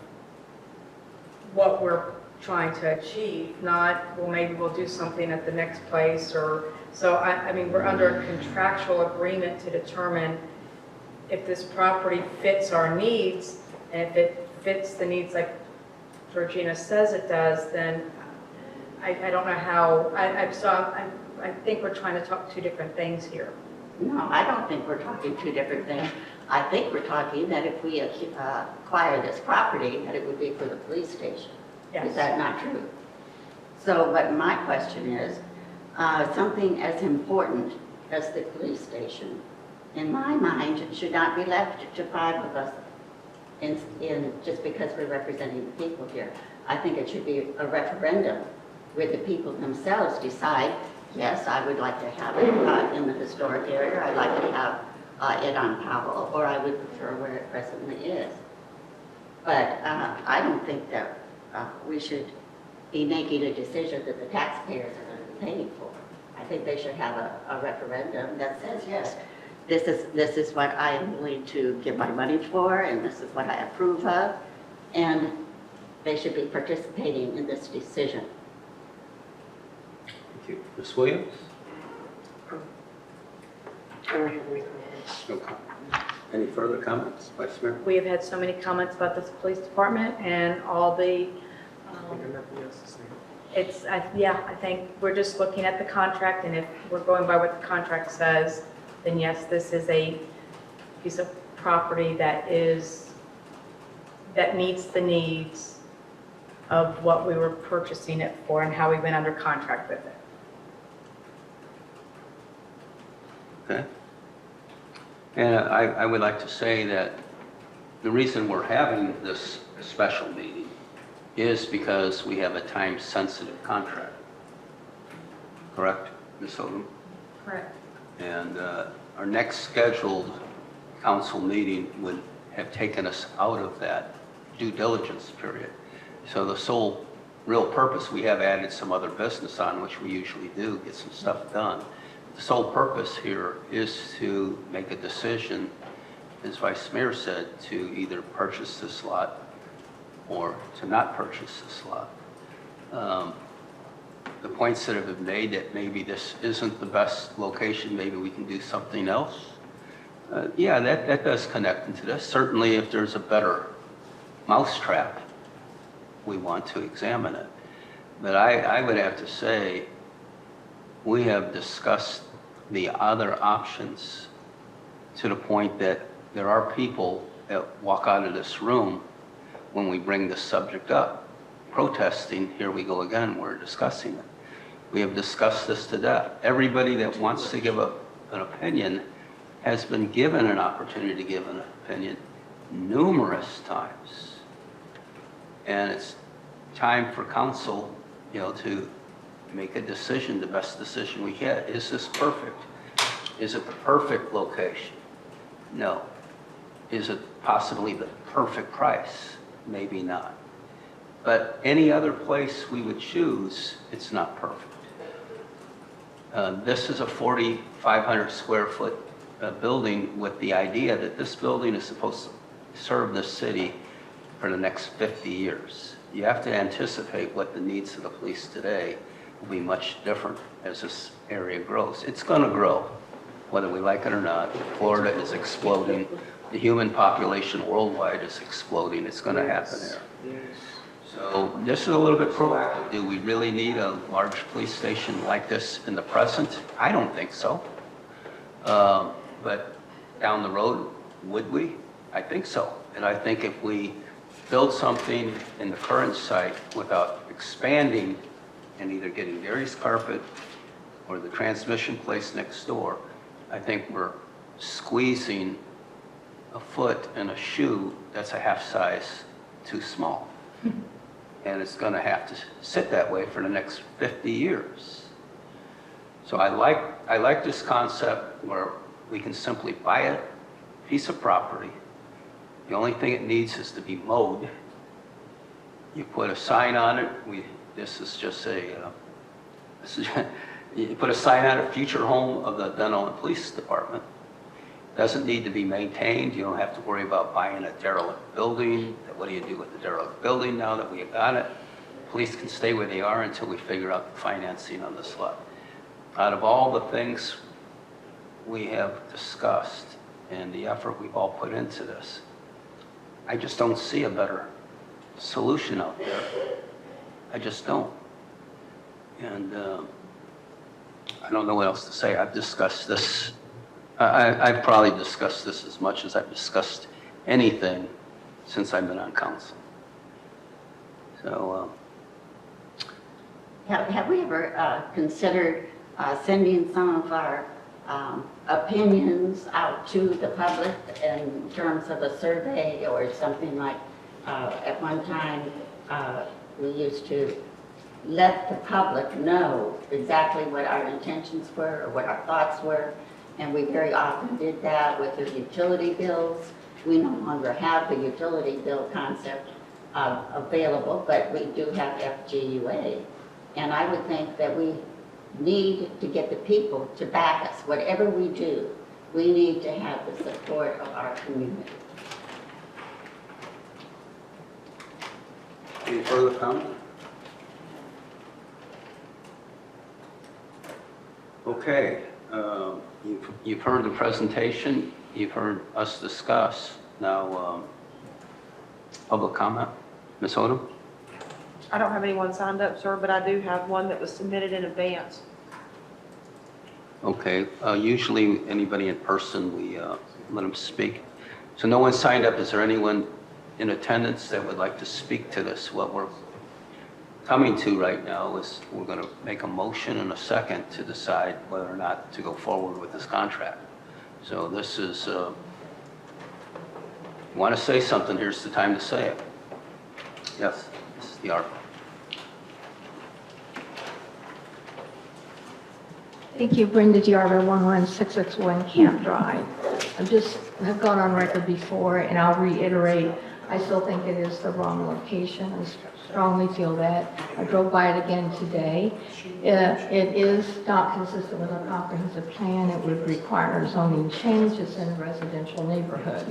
S4: what we're trying to achieve, not, well, maybe we'll do something at the next place, or, so I mean, we're under a contractual agreement to determine if this property fits our needs, and if it fits the needs like Georgina says it does, then I don't know how, I think we're trying to talk two different things here.
S2: No, I don't think we're talking two different things. I think we're talking that if we acquire this property, that it would be for the police station.
S4: Yes.
S2: Is that not true? So, but my question is, something as important as the police station, in my mind, should not be left to five of us in just because we're representing the people here. I think it should be a referendum where the people themselves decide, yes, I would like to have it in the historic area. I'd like to have it on Powell, or I would prefer where it presently is. But I don't think that we should be making a decision that the taxpayers are going to be paying for. I think they should have a referendum that says, yes, this is what I am willing to give my money for, and this is what I approve of, and they should be participating in this decision.
S1: Thank you. Ms. Williams? No comment. Any further comments, Vice Mayor?
S4: We have had so many comments about this police department and all the, I think we're just looking at the contract, and if we're going by what the contract says, then yes, this is a piece of property that meets the needs of what we were purchasing it for and how we went under contract with it.
S1: Okay. And I would like to say that the reason we're having this special meeting is because we have a time-sensitive contract. Correct, Ms. Odom?
S4: Correct.
S1: And our next scheduled council meeting would have taken us out of that due diligence period. So the sole real purpose, we have added some other business on, which we usually do, get some stuff done. The sole purpose here is to make a decision, as Vice Mayor said, to either purchase this lot or to not purchase this lot. The points that have been made that maybe this isn't the best location, maybe we can do something else. Yeah, that does connect into this. Certainly if there's a better mousetrap, we want to examine it. But I would have to say, we have discussed the other options to the point that there are people that walk out of this room when we bring this subject up, protesting, here we go again, we're discussing it. We have discussed this to death. Everybody that wants to give an opinion has been given an opportunity to give an opinion numerous times. And it's time for council, to make a decision, the best decision we get. Is this perfect? Is it the perfect location? No. Is it possibly the perfect price? Maybe not. But any other place we would choose, it's not perfect. This is a 4,500 square foot building with the idea that this building is supposed to serve the city for the next 50 years. You have to anticipate what the needs of the police today will be much different as this area grows. It's going to grow, whether we like it or not. Florida is exploding. The human population worldwide is exploding. It's going to happen there. So this is a little bit proactive. Do we really need a large police station like this in the present? I don't think so. But down the road, would we? I think so. And I think if we build something in the current site without expanding and either getting Gary's carpet or the transmission place next door, I think we're squeezing a foot in a shoe that's a half size too small. And it's going to have to sit that way for the next 50 years. So I like this concept where we can simply buy a piece of property. The only thing it needs is to be mowed. You put a sign on it. You put a sign on it, future home of the Dunnellon Police Department. Doesn't need to be maintained. You don't have to worry about buying a derelict building. What do you do with the derelict building now that we have got it? Police can stay where they are until we figure out the financing on this lot. Out of all the things we have discussed and the effort we've all put into this, I just don't see a better solution out there. I just don't. And I don't know what else to say. I've discussed this. I've probably discussed this as much as I've discussed anything since I've been on council. So.
S2: Have we ever considered sending some of our opinions out to the public in terms of a survey or something like, at one time, we used to let the public know exactly what our intentions were or what our thoughts were. And we very often did that with the utility bills. We no longer have the utility bill concept available, but we do have FGUA. And I would think that we need to get the people to back us. Whatever we do, we need to have the support of our community.
S1: Any further comment? Okay, you've heard the presentation, you've heard us discuss. Now, public comment. Ms. Odom?
S3: I don't have anyone signed up, sir, but I do have one that was submitted in advance.
S1: Okay, usually anybody in person, we let them speak. So no one signed up. Is there anyone in attendance that would like to speak to this? What we're coming to right now is we're going to make a motion in a second to decide whether or not to go forward with this contract. So this is, you want to say something, here's the time to say it. Yes, this is the art.
S4: Thank you, Brenda Diarra, 11661 Camp Drive. Have gone on record before, and I'll reiterate, I still think it is the wrong location. I strongly feel that. I drove by it again today. It is not consistent with a comprehensive plan. It would require a zoning change. It's in a residential neighborhood.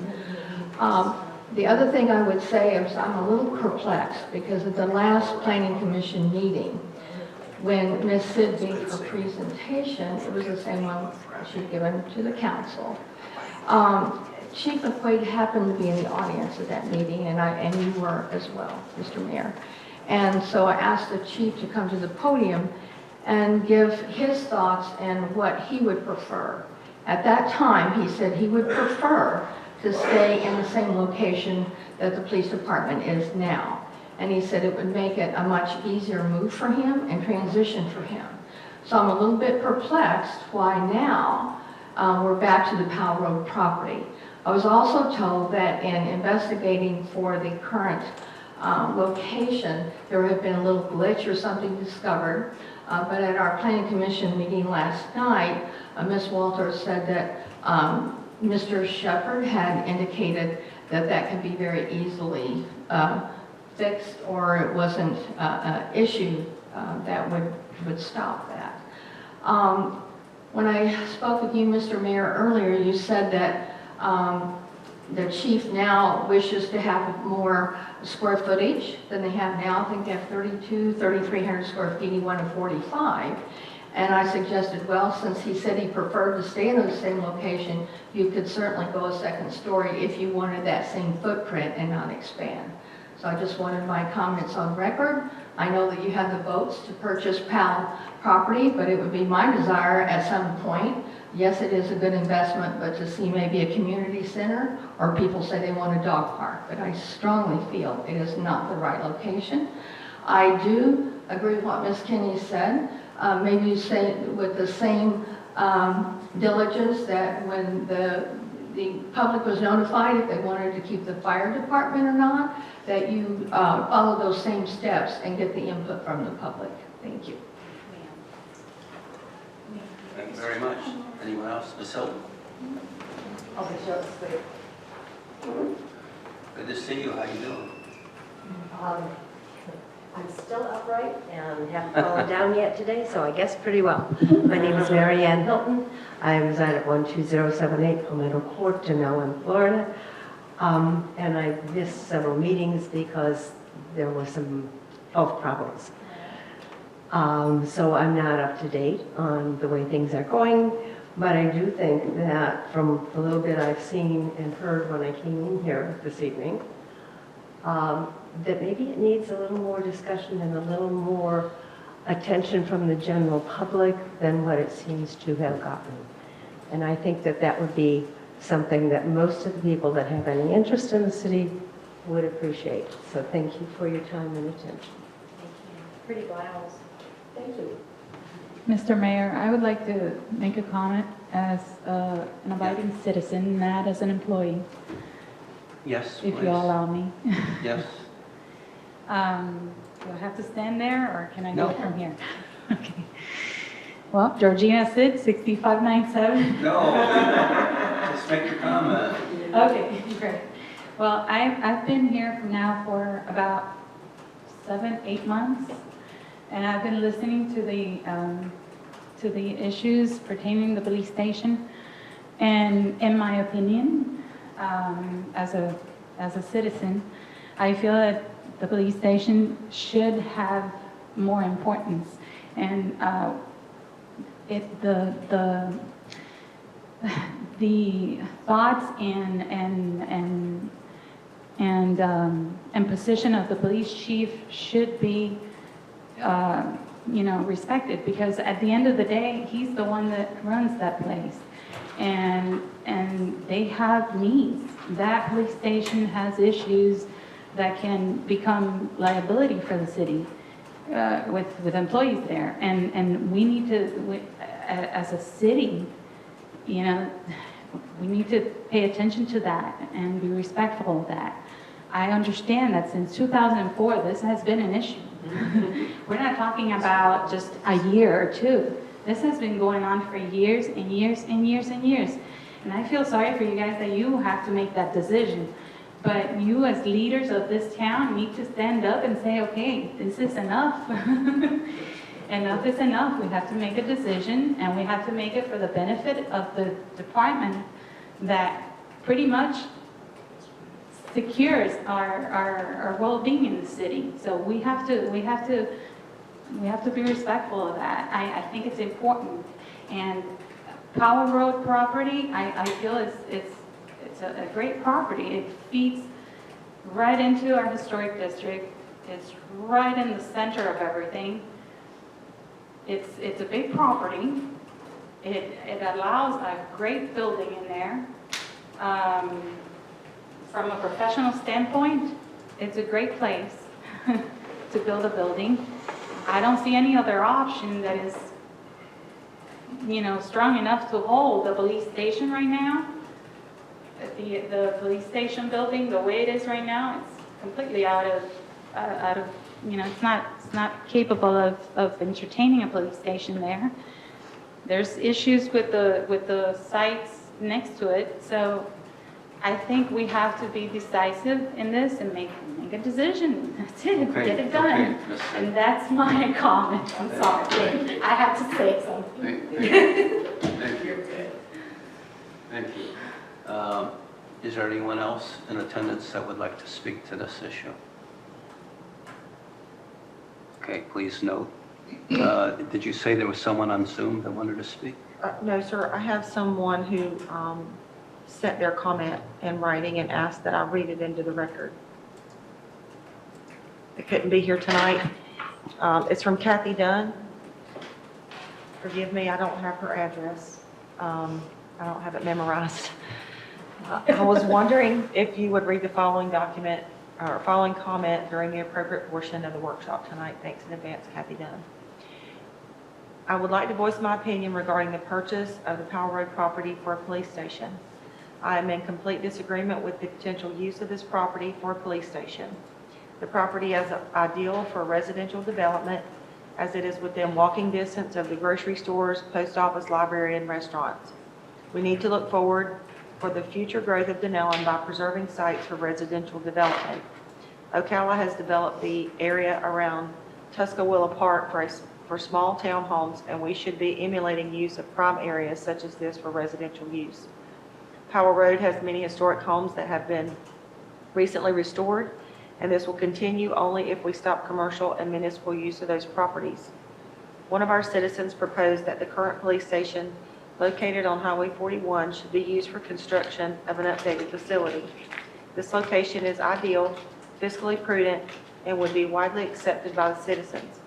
S4: The other thing I would say is I'm a little perplexed because at the last Planning Commission meeting, when Ms. Sid gave her presentation, it was the same one she'd given to the council. Chief McQuaid happened to be in the audience at that meeting, and you were as well, Mr. Mayor. And so I asked the chief to come to the podium and give his thoughts and what he would prefer. At that time, he said he would prefer to stay in the same location that the police department is now. And he said it would make it a much easier move for him and transition for him. So I'm a little bit perplexed why now we're back to the Powell Road property. I was also told that in investigating for the current location, there had been a little glitch or something discovered. But at our Planning Commission meeting last night, Ms. Walters said that Mr. Shepard had indicated that that could be very easily fixed, or it wasn't an issue that would stop that. When I spoke with you, Mr. Mayor, earlier, you said that the chief now wishes to have more square footage than they have now. I think they have 3,300 square feet. He wanted 45. And I suggested, well, since he said he preferred to stay in the same location, you could certainly go a second story if you wanted that same footprint and not expand. So I just wanted my comments on record. I know that you have the votes to purchase Powell property, but it would be my desire at some point, yes, it is a good investment, but to see maybe a community center, or people say they want a dog park, but I strongly feel it is not the right location. I do agree with what Ms. Kinney said. Maybe you say with the same diligence that when the public was notified if they wanted to keep the fire department or not, that you follow those same steps and get the input from the public. Thank you.
S1: Thank you very much. Anyone else? Ms. Hilton?
S10: I'll be just quick.
S1: Good to see you. How you doing?
S10: I'm still upright and haven't fallen down yet today, so I guess pretty well. My name is Mary Ann Hilton. I reside at 12078 Palmetto Court, Dunnellon, Florida. And I missed several meetings because there were some health problems. So I'm not up to date on the way things are going, but I do think that from the little bit I've seen and heard when I came in here this evening, that maybe it needs a little more discussion and a little more attention from the general public than what it seems to have gotten. And I think that that would be something that most of the people that have any interest in the city would appreciate. So thank you for your time and attention. Thank you. Pretty blouse. Thank you.
S5: Mr. Mayor, I would like to make a comment as an abiding citizen, not as an employee,
S1: Yes,
S5: if
S1: please.
S5: you allow me.
S1: Yes.
S5: Do I have to stand there, or can I do
S1: No.
S5: it from here? Okay. Well, Georgina Sid, 6597.
S1: No, just make your comment.
S5: Okay, great. Well, I've been here now for about 7-8 months, and I've been listening to the issues pertaining to the police station. And in my opinion, as a citizen, I feel that the police station should have more importance. And the thoughts and position of the police chief should be, respected, because at the end of the day, he's the one that runs that place. And they have needs. That police station has issues that can become liability for the city with employees there. And we need to, as a city, we need to pay attention to that and be respectful of that. I understand that since 2004, this has been an issue. We're not talking about just a year or two. This has been going on for years and years and years and years. And I feel sorry for you guys that you have to make that decision. But you as leaders of this town need to stand up and say, okay, this is enough. Enough is enough. We have to make a decision, and we have to make it for the benefit of the department that pretty much secures our well-being in the city. So we have to be respectful of that. I think it's important. And Power Road property, I feel it's a great property. It feeds right into our historic district. It's right in the center of everything. It's a big property. It allows a great building in there. From a professional standpoint, it's a great place to build a building. I don't see any other option that is, strong enough to hold the police station right now. The police station building, the way it is right now, it's completely out of, it's not capable of entertaining a police station there. There's issues with the sites next to it, so I think we have to be decisive in this and make a decision. That's it,
S1: Okay,
S5: get it done.
S1: okay, Ms.
S5: And that's my comment. I'm sorry. I have to say something.
S1: Thank you. Thank you. Is there anyone else in attendance that would like to speak to this issue? Okay, please note. Did you say there was someone on Zoom that wanted to speak?
S3: No, sir, I have someone who sent their comment in writing and asked that I read it into the record. They couldn't be here tonight. It's from Kathy Dunn. Forgive me, I don't have her address. I don't have it memorized. I was wondering if you would read the following document or following comment during the appropriate portion of the workshop tonight. Thanks in advance, Kathy Dunn. I would like to voice my opinion regarding the purchase of the Power Road property for a police station. I am in complete disagreement with the potential use of this property for a police station. The property is ideal for residential development as it is within walking distance of the grocery stores, post office, library, and restaurants. We need to look forward for the future growth of Dunnellon by preserving sites for residential development. Ocala has developed the area around Tuscaloosa Park for small townhomes, and we should be emulating use of prime areas such as this for residential use. Power Road has many historic homes that have been recently restored, and this will continue only if we stop commercial and municipal use of those properties. One of our citizens proposed that the current police station located on Highway 41 should be used for construction of an updated facility. This location is ideal, fiscally prudent, and would be widely accepted by the citizens.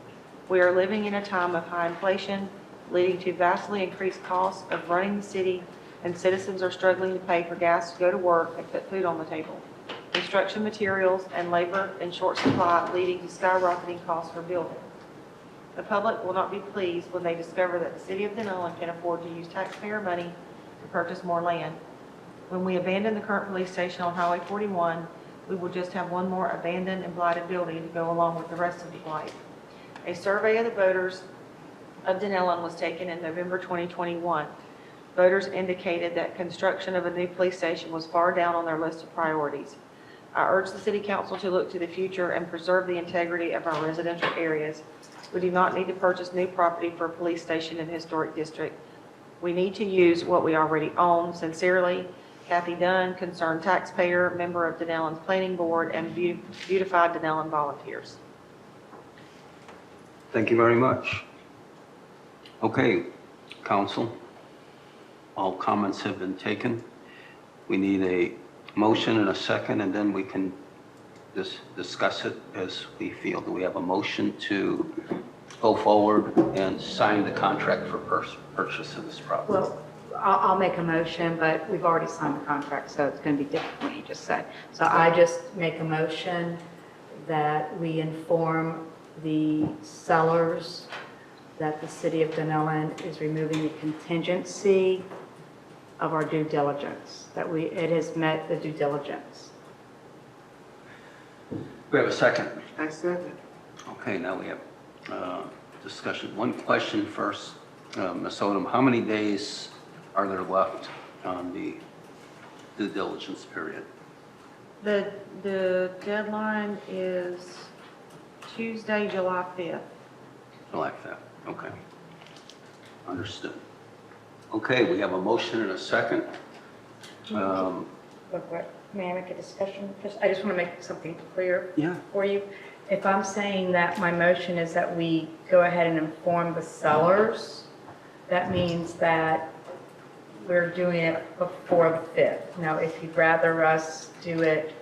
S3: We are living in a time of high inflation, leading to vastly increased costs of running the city, and citizens are struggling to pay for gas to go to work and put food on the table. Construction materials and labor in short supply, leading to skyrocketing costs for building. The public will not be pleased when they discover that the city of Dunnellon can afford to use taxpayer money to purchase more land. When we abandon the current police station on Highway 41, We will just have one more abandoned and blighted building to go along with the rest of the blight. A survey of the voters of Dunnellon was taken in November 2021. Voters indicated that construction of a new police station was far down on their list of priorities. I urge the City Council to look to the future and preserve the integrity of our residential areas. We do not need to purchase new property for a police station in the historic district. We need to use what we already own. Sincerely, Kathy Dunn, concerned taxpayer, member of Dunnellon's Planning Board, and Beautified Dunnellon volunteers.
S1: Thank you very much. Okay, council, all comments have been taken. We need a motion and a second, and then we can discuss it as we feel. Do we have a motion to go forward and sign the contract for purchase of this property?
S4: Well, I'll make a motion, but we've already signed the contract, so it's going to be different from what you just said. So I just make a motion that we inform the sellers that the city of Dunnellon is removing the contingency of our due diligence, that it has met the due diligence.
S1: We have a second.
S7: I second.
S1: Okay, now we have discussion. One question first, Ms. Odom. How many days are there left on the due diligence period?
S3: The deadline is Tuesday, July 5th.
S1: Like that, okay. Understood. Okay, we have a motion and a second.
S4: May I make a discussion? I just want to make something clear
S1: Yeah.
S4: for you. If I'm saying that my motion is that we go ahead and inform the sellers, that means that we're doing it before the 5th. Now, if you'd rather us do it,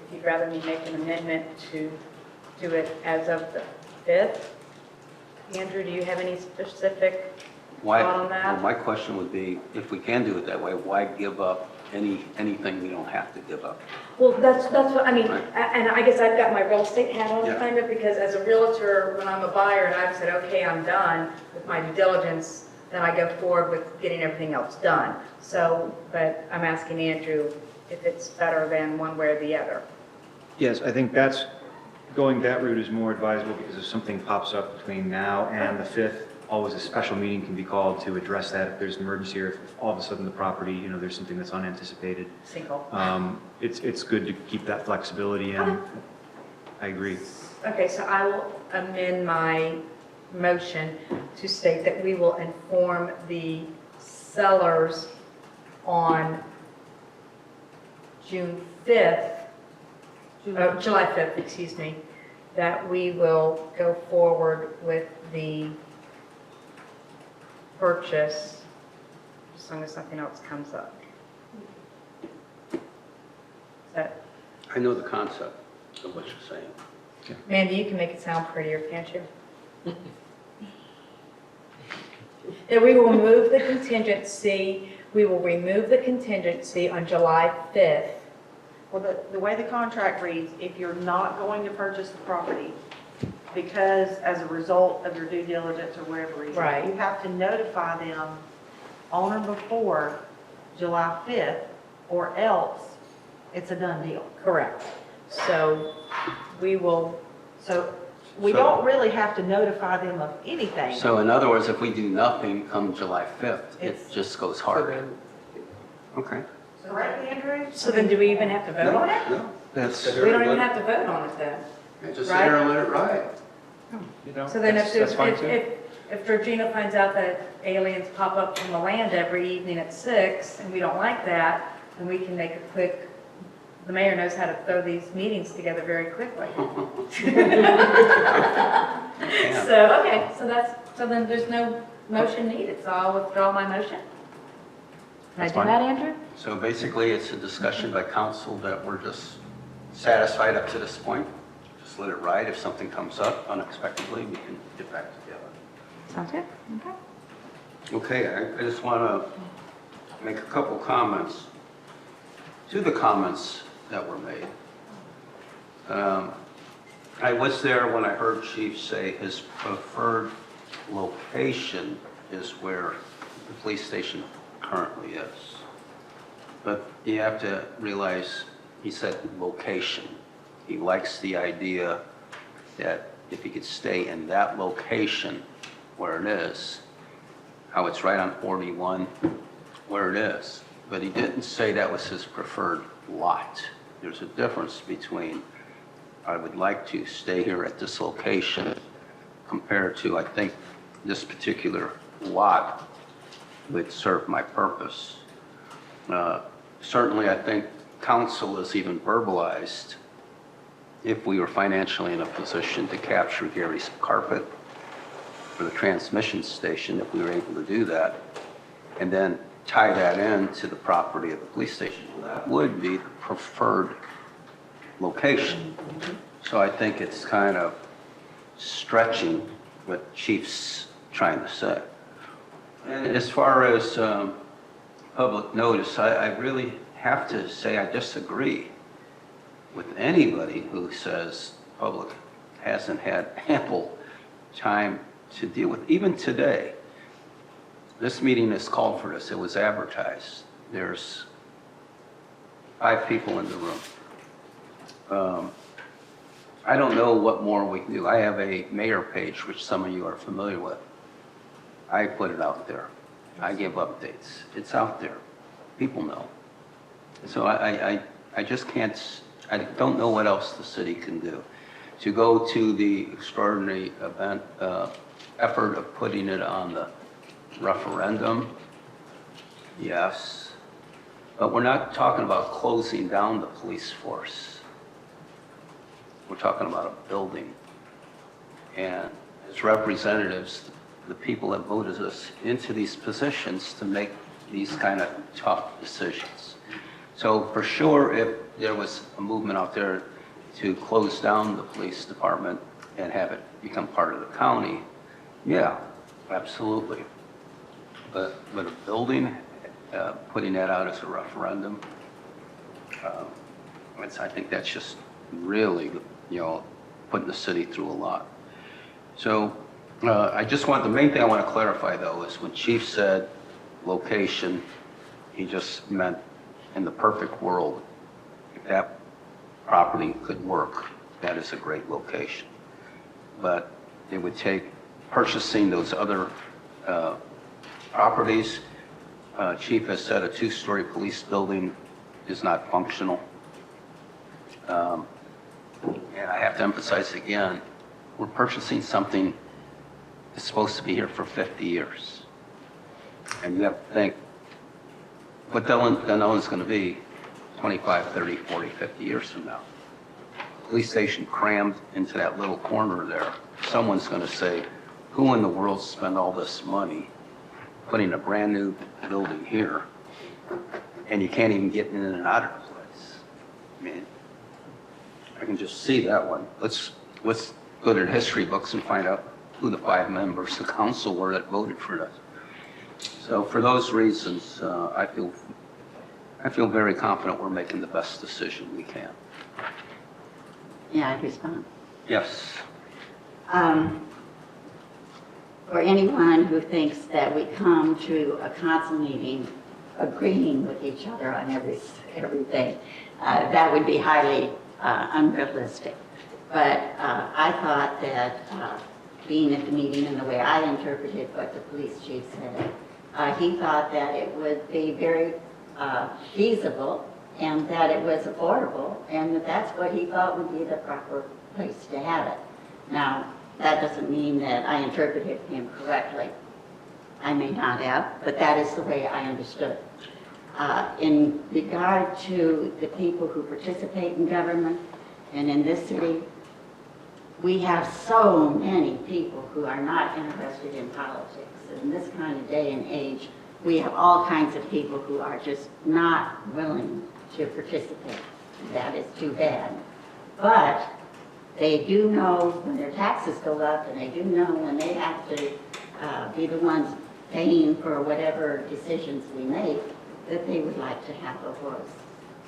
S4: if you'd rather me make an amendment to do it as of the 5th, Andrew, do you have any specific
S1: Why?
S4: thought on that?
S1: Well, my question would be, if we can do it that way, why give up anything we don't have to give up?
S4: Well, that's what, I mean,
S1: Right.
S4: and I guess I've got my real estate hat on
S1: Yeah.
S4: kind of, because as a realtor, when I'm a buyer and I've said, okay, I'm done with my due diligence, then I go forward with getting everything else done. So, but I'm asking Andrew if it's better than one way or the other.
S9: Yes, I think going that route is more advisable, because if something pops up between now and the 5th, always a special meeting can be called to address that if there's an emergency, or if all of a sudden the property, there's something that's unanticipated.
S4: Single.
S9: It's good to keep that flexibility, and I agree.
S4: Okay, so I will amend my motion to state that we will inform the sellers on June 5th, July 5th, excuse me, that we will go forward with the purchase as long as nothing else comes up. Is that,
S1: I know the concept of what you're saying.
S4: Mandy, you can make it sound prettier, can't you? That we will move the contingency, we will remove the contingency on July 5th.
S3: Well, the way the contract reads, if you're not going to purchase the property because as a result of your due diligence or whatever reason,
S4: Right.
S3: you have to notify them on or before July 5th, or else it's a done deal.
S4: Correct. So we will,
S3: We
S1: So-
S3: don't really have to notify them of anything.
S1: So in other words, if we do nothing come July 5th, it
S3: It's-
S1: just goes hard. Okay.
S3: Correct, Andrew?
S4: so then do we even have to vote on it?
S1: No, that's,
S4: We don't even have to vote on it then.
S1: just
S4: Right.
S1: sit there and let it ride.
S4: So then
S9: That's fine too.
S4: if Georgina finds out that aliens pop up from the land every evening at 6 and we don't like that, then we can make a quick, the mayor knows how to throw these meetings together very quickly.
S1: Yeah.
S4: So, okay, so then there's no motion needed, so I'll withdraw my motion. Can I
S9: That's
S4: do
S9: fine.
S4: that, Andrew?
S1: So basically, it's a discussion by council that we're just satisfied up to this point. Just let it ride. If something comes up unexpectedly, we can get back together.
S4: Sounds good, okay.
S1: Okay, I just want to make a couple comments to the comments that were made. I was there when I heard Chief say his preferred location is where the police station currently is. But you have to realize he said location. He likes the idea that if he could stay in that location where it is, how it's right on 41, where it is. But he didn't say that was his preferred lot. There's a difference between, I would like to stay here at this location compared to, I think, this particular lot would serve my purpose. Certainly, I think council has even verbalized if we were financially in a position to capture Gary's carpet for the transmission station, if we were able to do that, and then tie that in to the property of the police station, that would be the preferred location. So I think it's kind of stretching what Chief's trying to say. And as far as public notice, I really have to say I disagree with anybody who says public hasn't had ample time to deal with. Even today, this meeting is called for this. It was advertised. There's 5 people in the room. I don't know what more we can do. I have a mayor page, which some of you are familiar with. I put it out there. I give updates. It's out there. People know. So I just can't, I don't know what else the city can do. To go to the extraordinary event, effort of putting it on the referendum, yes. But we're not talking about closing down the police force. We're talking about a building. And as representatives, the people that voted us into these positions to make these kind of tough decisions. So for sure, if there was a movement out there to close down the police department and have it become part of the county, yeah, absolutely. But a building, putting that out as a referendum, I think that's just really, putting the city through a lot. So the main thing I want to clarify though is when Chief said location, he just meant in the perfect world, if that property could work, that is a great location. But it would take purchasing those other properties. Chief has said a 2-story police building is not functional. And I have to emphasize again, we're purchasing something that's supposed to be here for 50 years. And you have to think what Dunnellon's going to be 25, 30, 40, 50 years from now. Police station crammed into that little corner there. Someone's going to say, who in the world spent all this money putting a brand new building here and you can't even get in and out of the place? I mean, I can just see that one. Let's go to the history books and find out who the 5 members of council were that voted for this. So for those reasons, I feel very confident we're making the best decision we can.
S2: Yeah, I respond.
S1: Yes.
S2: For anyone who thinks that we come to a council meeting agreeing with each other on everything, that would be highly unrealistic. But I thought that being at the meeting and the way I interpreted what the police chief said, he thought that it would be very feasible and that it was affordable and that that's what he thought would be the proper place to have it. Now, that doesn't mean that I interpreted him correctly. I may not have, but that is the way I understood. In regard to the people who participate in government and in this city, we have so many people who are not interested in politics. In this kind of day and age, we have all kinds of people who are just not willing to participate. That is too bad. But they do know when their taxes go up, and they do know when they have to be the ones paying for whatever decisions we make, that they would like to have a voice.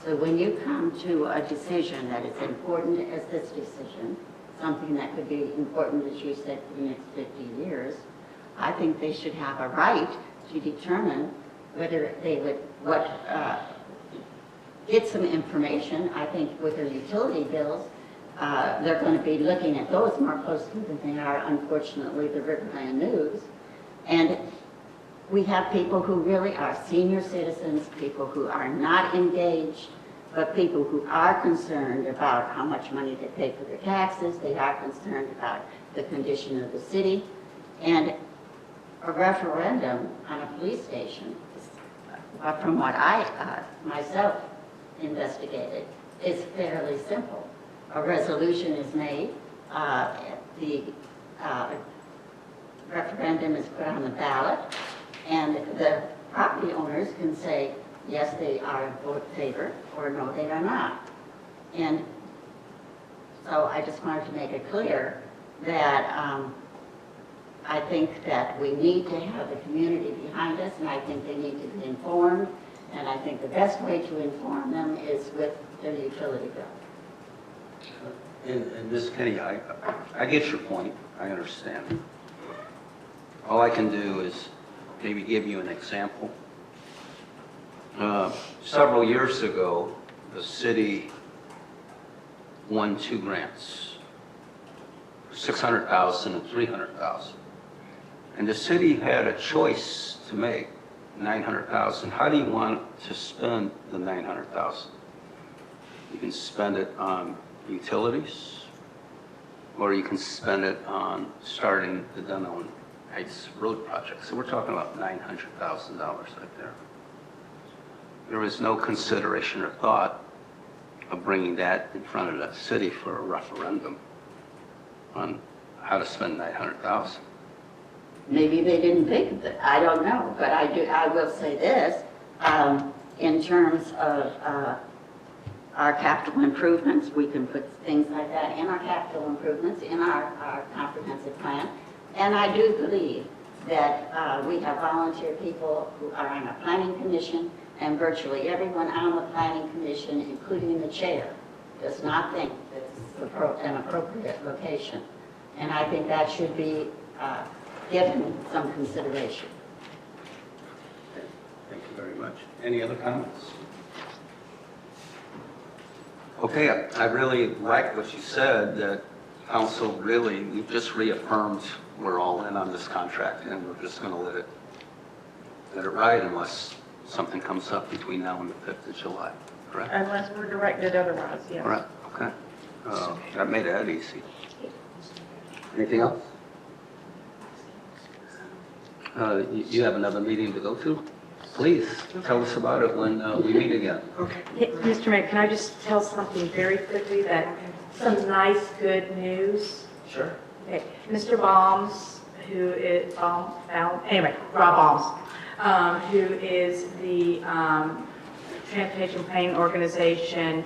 S2: So when you come to a decision that is important as this decision, something that could be important, as you said, for the next 50 years, I think they should have a right to determine whether they would, get some information. I think with their utility bills, they're going to be looking at those more closely than they are, unfortunately, the Riverland News. And we have people who really are senior citizens, people who are not engaged, but people who are concerned about how much money they pay for their taxes. They are concerned about the condition of the city. And a referendum on a police station, from what I myself investigated, is fairly simple. A resolution is made, the referendum is put on the ballot, and the property owners can say, yes, they are in favor, or no, they are not. And so I just wanted to make it clear that I think that we need to have the community behind us, and I think they need to be informed, and I think the best way to inform them is with their utility bill.
S1: And Ms. Kenny, I get your point, I understand. All I can do is maybe give you an example. Several years ago, the city won 2 grants, $600,000 and $300,000. And the city had a choice to make, $900,000. How do you want to spend the $900,000? You can spend it on utilities, or you can spend it on starting the Dunnellon Heights Road project. So we're talking about $900,000 right there. There was no consideration or thought of bringing that in front of the city for a referendum on how to spend $900,000.
S2: Maybe they didn't think of it, I don't know, but I will say this, in terms of our capital improvements, we can put things like that in our capital improvements, in our comprehensive plan. And I do believe that we have volunteer people who are on our planning commission, and virtually everyone on the planning commission, including the chair, does not think that this is an appropriate location. And I think that should be given some consideration.
S1: Thank you very much. Any other comments? Okay, I really like what you said, that council really, you just reaffirmed we're all in on this contract, and we're just going to let it ride unless something comes up between now and the 5th of July, correct?
S3: Unless we're directed otherwise, yes.
S1: All right, okay. That made it easy. Anything else? You have another meeting to go to? Please, tell us about it when we meet again.
S4: Hey, Mr. Mayor, can I just tell something very quickly, that some nice, good news?
S1: Sure.
S4: Okay, Mr. Baums, who is, Rob Baums, who is the Transportation Planning Organization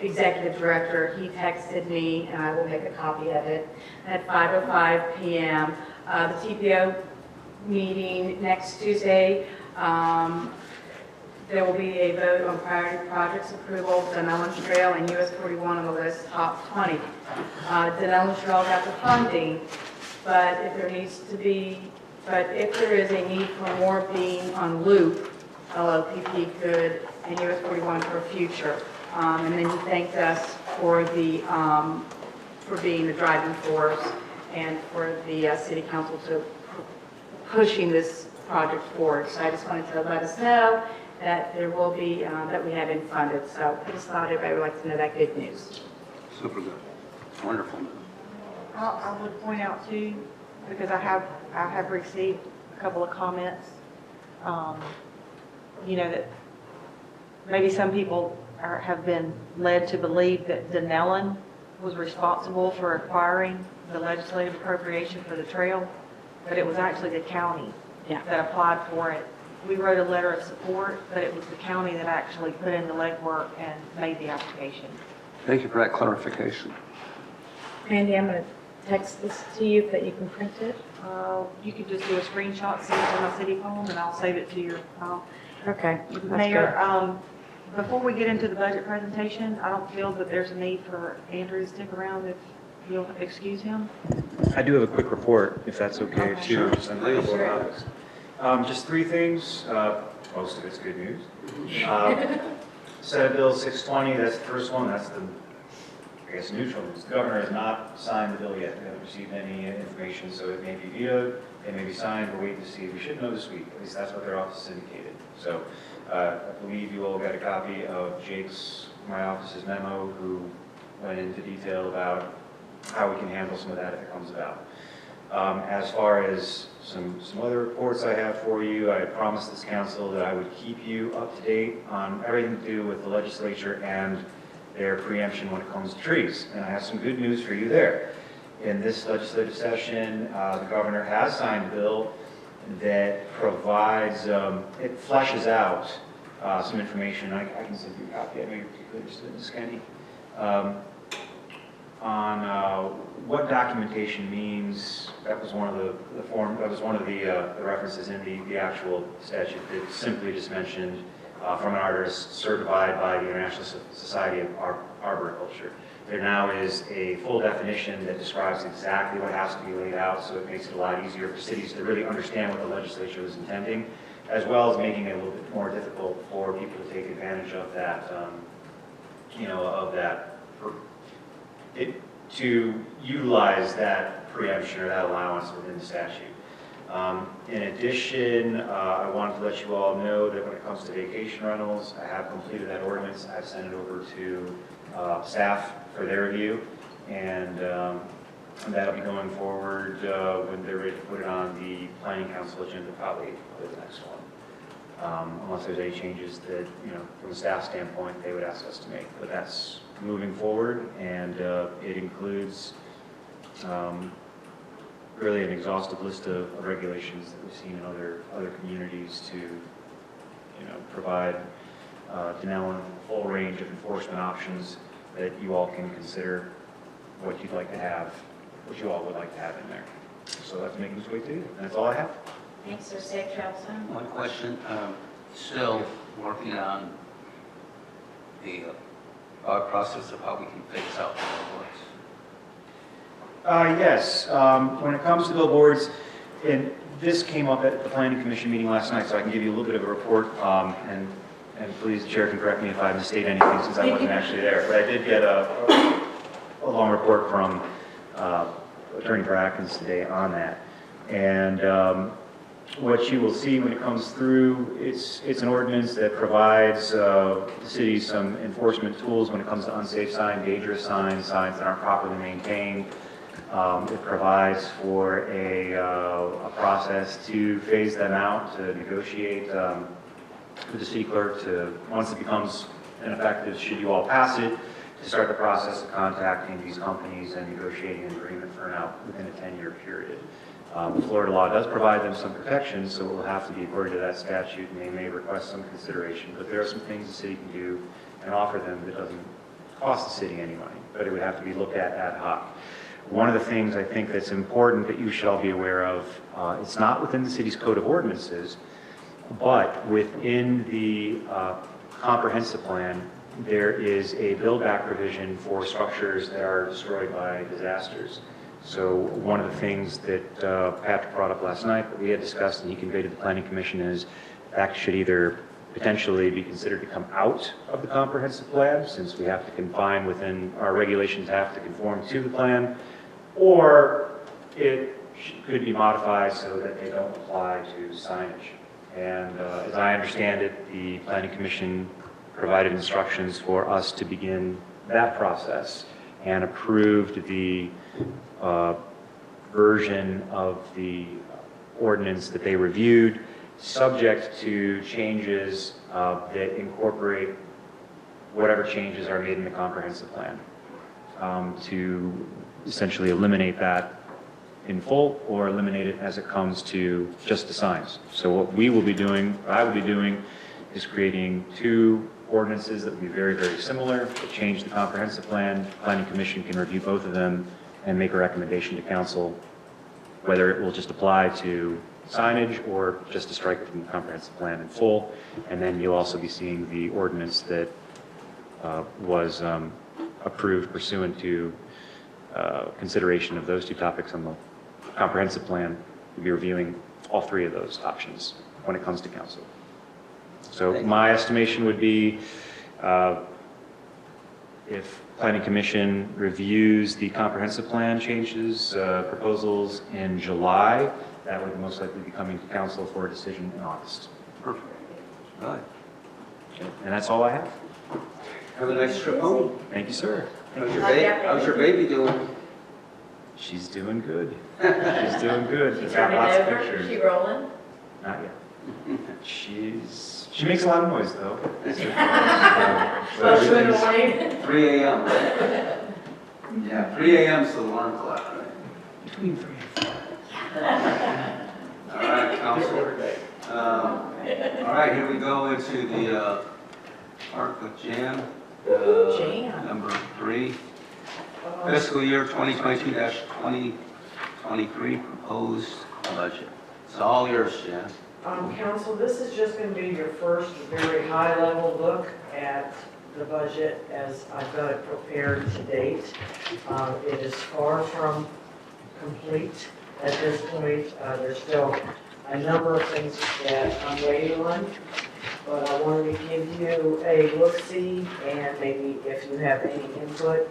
S4: Executive Director, he texted me, and I will make a copy of it, at 5:05 p.m. The TPO meeting next Tuesday, there will be a vote on priority projects approval, Dunnellon Trail and US 41 on the list, top 20. Dunnellon Trail got the funding, but if there is a need for more being on loop, LOPP could, and US 41 for future. And then he thanked us for being the driving force and for the city council to pushing this project forward. So I just wanted to let us know that there will be, that we have been funded. So I just thought everybody would like to know that good news.
S1: Super good. Wonderful.
S3: I would point out too, because I have received a couple of comments, that maybe some people have been led to believe that Dunnellon was responsible for acquiring the legislative appropriation for the trail, but it was actually the county that applied for it. We wrote a letter of support, but it was the county that actually put in the legwork and made the application.
S1: Thank you for that clarification.
S4: Randy, I'm going to text this to you so that you can print it.
S3: You could just do a screenshot, send it to my city phone, and I'll save it to your file.
S4: Okay.
S3: Mayor, before we get into the budget presentation, I don't feel that there's a need for Andrew to stick around if you'll excuse him.
S9: I do have a quick report, if that's okay, too.
S1: Sure.
S9: Just on a couple of topics. Just 3 things. Most of it's good news. Senate Bill 620, that's the first one, that's the, I guess, neutral. The governor has not signed the bill yet. We haven't received any information, so it may be vetoed, it may be signed, we're waiting to see. We should know this week, at least that's what their office indicated. So I believe you all got a copy of my office's memo, who went into detail about how we can handle some of that if it comes about. As far as some other reports I have for you, I promised this council that I would keep you up to date on everything to do with the legislature and their preemption when it comes to trees. And I have some good news for you there. In this legislative session, the governor has signed a bill that provides, it fleshes out some information. I can send you a copy. I know you're particularly interested in this, Kenny. On what documentation means. That was one of the references in the actual statute that simply just mentioned from an artist certified by the International Society of Arboriculture. There now is a full definition that describes exactly what has to be laid out, so it makes it a lot easier for cities to really understand what the legislature was intending, as well as making it a little bit more difficult for people to take advantage of that, to utilize that preemption or that allowance within the statute. In addition, I wanted to let you all know that when it comes to vacation rentals, I have completed that ordinance. I've sent it over to staff for their review, and that'll be going forward when they're ready to put it on the Planning Council agenda, probably the next one. Unless there's any changes that, from a staff standpoint, they would ask us to make. But that's moving forward, and it includes really an exhaustive list of regulations that we've seen in other communities to, provide Dunnellon a full range of enforcement options that you all can consider what you'd like to have, what you all would like to have in there. So that's making its way to you. And that's all I have.
S2: Thanks, sir. Safe travels home.
S1: One question, still working on the process of how we can phase out the billboards.
S9: Yes, when it comes to billboards, and this came up at the Planning Commission meeting last night, so I can give you a little bit of a report, and please, the chair can correct me if I misstated anything since I wasn't actually there, but I did get a long report from Attorney Brackens today on that. And what you will see when it comes through, it's an ordinance that provides the city some enforcement tools when it comes to unsafe signs, dangerous signs, signs that aren't properly maintained. It provides for a process to phase them out, to negotiate with the city clerk to, once it becomes ineffective, should you all pass it, to start the process of contacting these companies and negotiating an agreement for an out within a 10-year period. Florida law does provide them some protections, so it will have to be according to that statute, and they may request some consideration. But there are some things the city can do and offer them that doesn't cost the city any money, but it would have to be looked at ad hoc. One of the things I think that's important that you should all be aware of, it's not within the city's code of ordinances, but within the comprehensive plan, there is a build-back provision for structures that are destroyed by disasters. So one of the things that Patrick brought up last night that we had discussed and he conveyed to the Planning Commission is that should either potentially be considered to come out of the comprehensive plan, since we have to confine within our regulations have to conform to the plan, or it could be modified so that they don't apply to signage. And as I understand it, the Planning Commission provided instructions for us to begin that process and approved the version of the ordinance that they reviewed, subject to changes that incorporate whatever changes are made in the comprehensive plan, to essentially eliminate that in full or eliminate it as it comes to just the signs. So what we will be doing, what I will be doing, is creating two ordinances that will be very, very similar, that change the comprehensive plan. The Planning Commission can review both of them and make a recommendation to council whether it will just apply to signage or just to strike it from the comprehensive plan in full. And then you'll also be seeing the ordinance that was approved pursuant to consideration of those two topics on the comprehensive plan. We'll be reviewing all three of those options when it comes to council. So my estimation would be If Planning Commission reviews the comprehensive plan changes, proposals in July, that would most likely be coming to council for a decision in August.
S1: Perfect. All right.
S9: And that's all I have.
S1: Have a nice trip home.
S9: Thank you, sir.
S1: How's your baby doing?
S9: She's doing good. She's doing good. She's got lots of pictures.
S2: She rolling?
S9: Not yet. She makes a lot of noise, though.
S2: Well, 2 in the morning.
S1: 3 a.m. Yeah, 3 a.m. is the alarm clock, right?
S7: Between 3 and 4.
S1: All right, council. All right, here we go into the Park with Jan.
S2: Jan.
S1: Number 3. Fiscal year 2022-2023 proposed budget. It's all yours, Jan.
S6: Council, this is just going to be your first very high-level look at the budget as I've got it prepared to date. It is far from complete at this point. There's still a number of things that I'm waiting on, but I wanted to give you a look-see, and maybe if you have any input,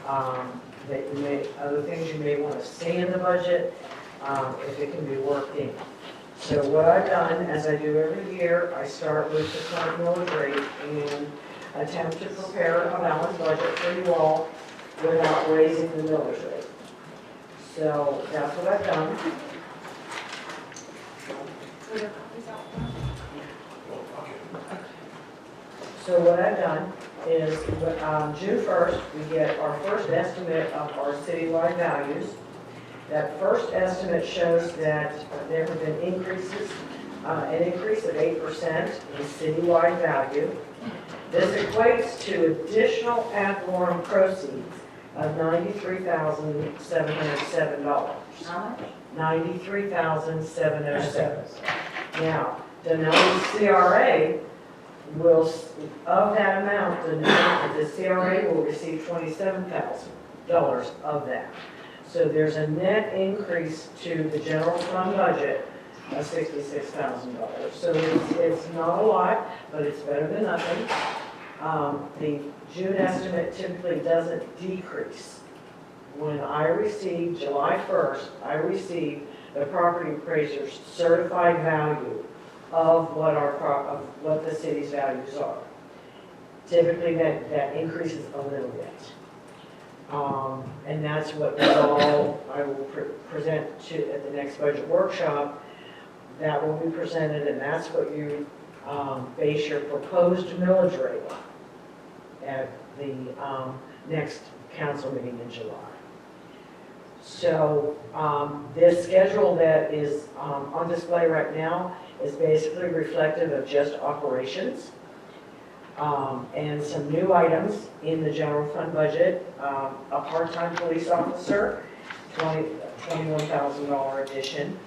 S6: other things you may want to see in the budget, if it can be worked in. So what I've done, as I do every year, I start with the current millage rate and attempt to prepare a balanced budget for you all without raising the millage rate. So that's what I've done. So what I've done is, June 1st, we get our first estimate of our citywide values. That first estimate shows that there have been increases, an increase of 8% in citywide value. This equates to additional ad valorem proceeds of $93,707.
S2: How much?
S6: $93,707. Now, Dunnellon CRA will, of that amount, the CRA will receive $27,000 of that. So there's a net increase to the general fund budget of $66,000. So it's not a lot, but it's better than nothing. The June estimate typically doesn't decrease. When I receive, July 1st, I receive the property appraiser's certified value of what the city's values are. Typically that increases a little bit. And that's what I will present at the next budget workshop. That will be presented, and that's what you base your proposed millage rate on at the next council meeting in July. So this schedule that is on display right now is basically reflective of just operations. And some new items in the general fund budget, a part-time police officer, $21,000 addition,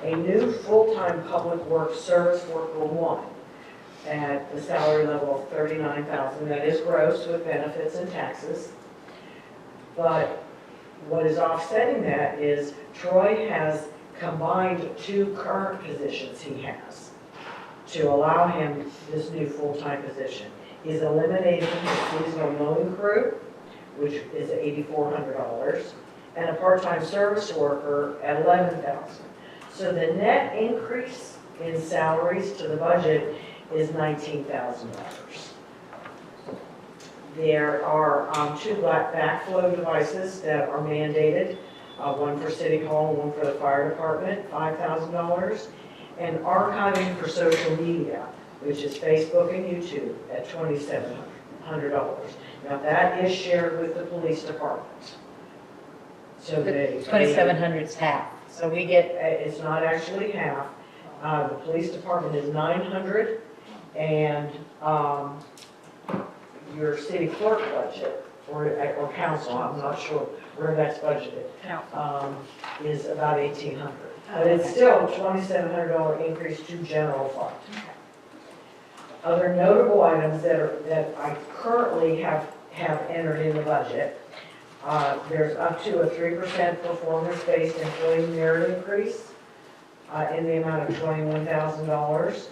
S6: a new full-time public works service worker 1 at the salary level of $39,000, that is gross with benefits and taxes. But what is offsetting that is Troy has combined 2 current positions he has to allow him this new full-time position. He's eliminating his seasonal mowing crew, which is $8,400, and a part-time service worker at $11,000. So the net increase in salaries to the budget is $19,000. There are 2 backflow devices that are mandated, one for City Hall, one for the fire department, $5,000. And archiving for social media, which is Facebook and YouTube, at $2,700. Now that is shared with the police department. So they
S2: 2,700 is half.
S6: So we get, it's not actually half. The police department is $900, and your city clerk budget, or council, I'm not sure where that's budgeted, is about $1,800. But it's still a $2,700 increase to general fund. Other notable items that I currently have entered in the budget, there's up to a 3% performance-based employee merit increase in the amount of $21,000.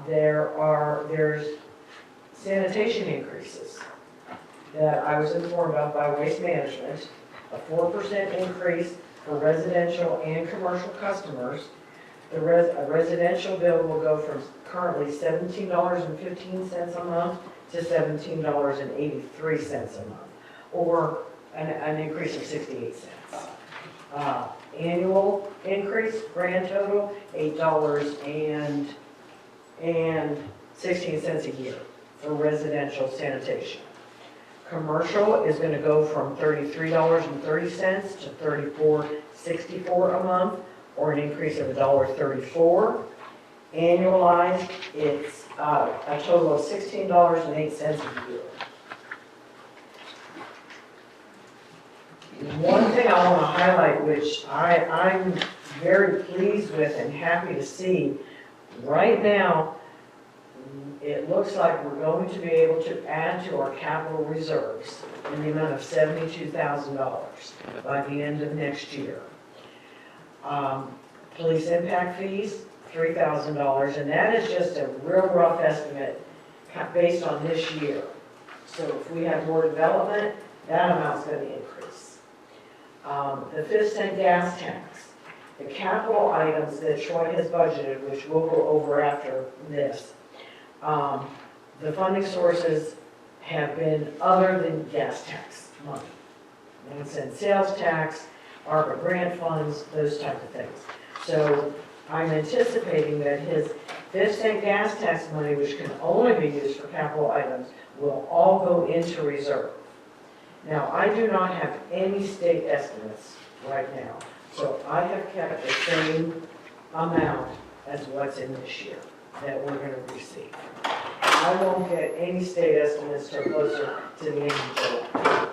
S6: There's sanitation increases that I was informed of by Waste Management, a 4% increase for residential and commercial customers. A residential bill will go from currently $17.15 a month to $17.83 a month, or an increase of 68 cents. Annual increase, grand total, $8.16 a year for residential sanitation. Commercial is going to go from $33.30 to $34.64 a month, or an increase of $1.34. Annualized, it's a total of $16.08 a year. One thing I want to highlight, which I'm very pleased with and happy to see, right now, it looks like we're going to be able to add to our capital reserves in the amount of $72,000 by the end of next year. Police impact fees, $3,000, and that is just a real rough estimate based on this year. So if we have more development, that amount's going to increase. The 5-cent gas tax, the capital items that Troy has budgeted, which we'll go over after this, the funding sources have been other than gas tax money. 1-cent sales tax, ARPA grant funds, those type of things. So I'm anticipating that his 5-cent gas tax money, which can only be used for capital items, will all go into reserve. Now, I do not have any state estimates right now, so I have kept the same amount as what's in this year that we're going to receive. I won't get any state estimates till closer to the end of July.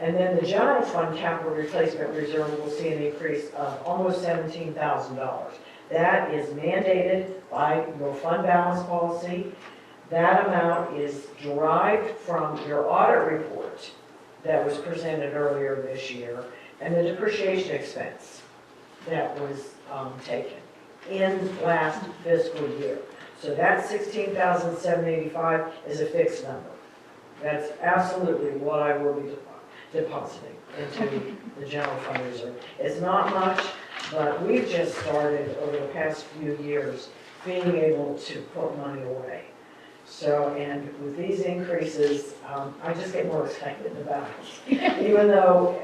S6: And then the general fund capital replacement reserve will see an increase of almost $17,000. That is mandated by your fund balance policy. That amount is derived from your audit report that was presented earlier this year and the depreciation expense that was taken in last fiscal year. So that $16,785 is a fixed number. That's absolutely what I will be depositing into the general fund reserve. It's not much, but we've just started over the past few years being able to put money away. So, and with these increases, I just get more excited about it. Even though,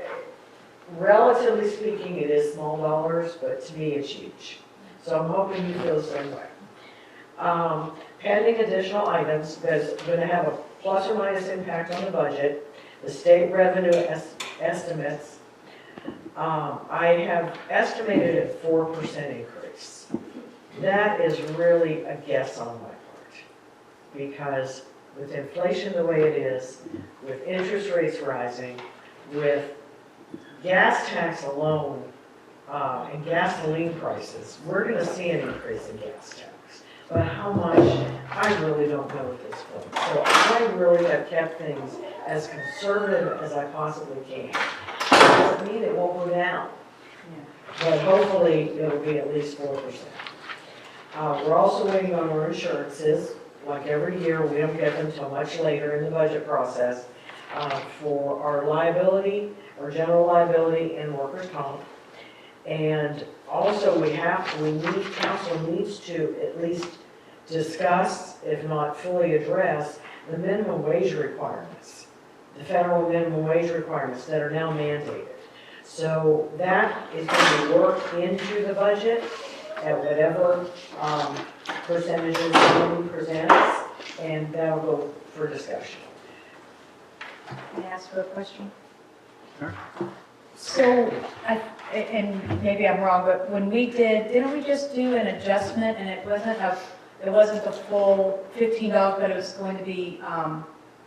S6: relatively speaking, it is small dollars, but to me it's huge. So I'm hoping you feel the same way. Pending additional items that's going to have a plus or minus impact on the budget, the state revenue estimates, I have estimated a 4% increase. That is really a guess on my part, because with inflation the way it is, with interest rates rising, with gas tax alone, and gasoline prices, we're going to see an increase in gas tax. But how much, I really don't know at this point. So I really have kept things as conservative as I possibly can. It doesn't mean it won't go down, but hopefully it'll be at least 4%. We're also waiting on our insurances. Like every year, we don't get them until much later in the budget process for our liability, our general liability and workers' comp. And also council needs to at least discuss, if not fully address, the minimum wage requirements, the federal minimum wage requirements that are now mandated. So that is going to be worked into the budget at whatever percentages somebody presents, and that'll go for discussion.
S4: Can I ask you a question?
S1: Sure.
S4: So, and maybe I'm wrong, but when we didn't we just do an adjustment and it wasn't the full $15, but it was going to be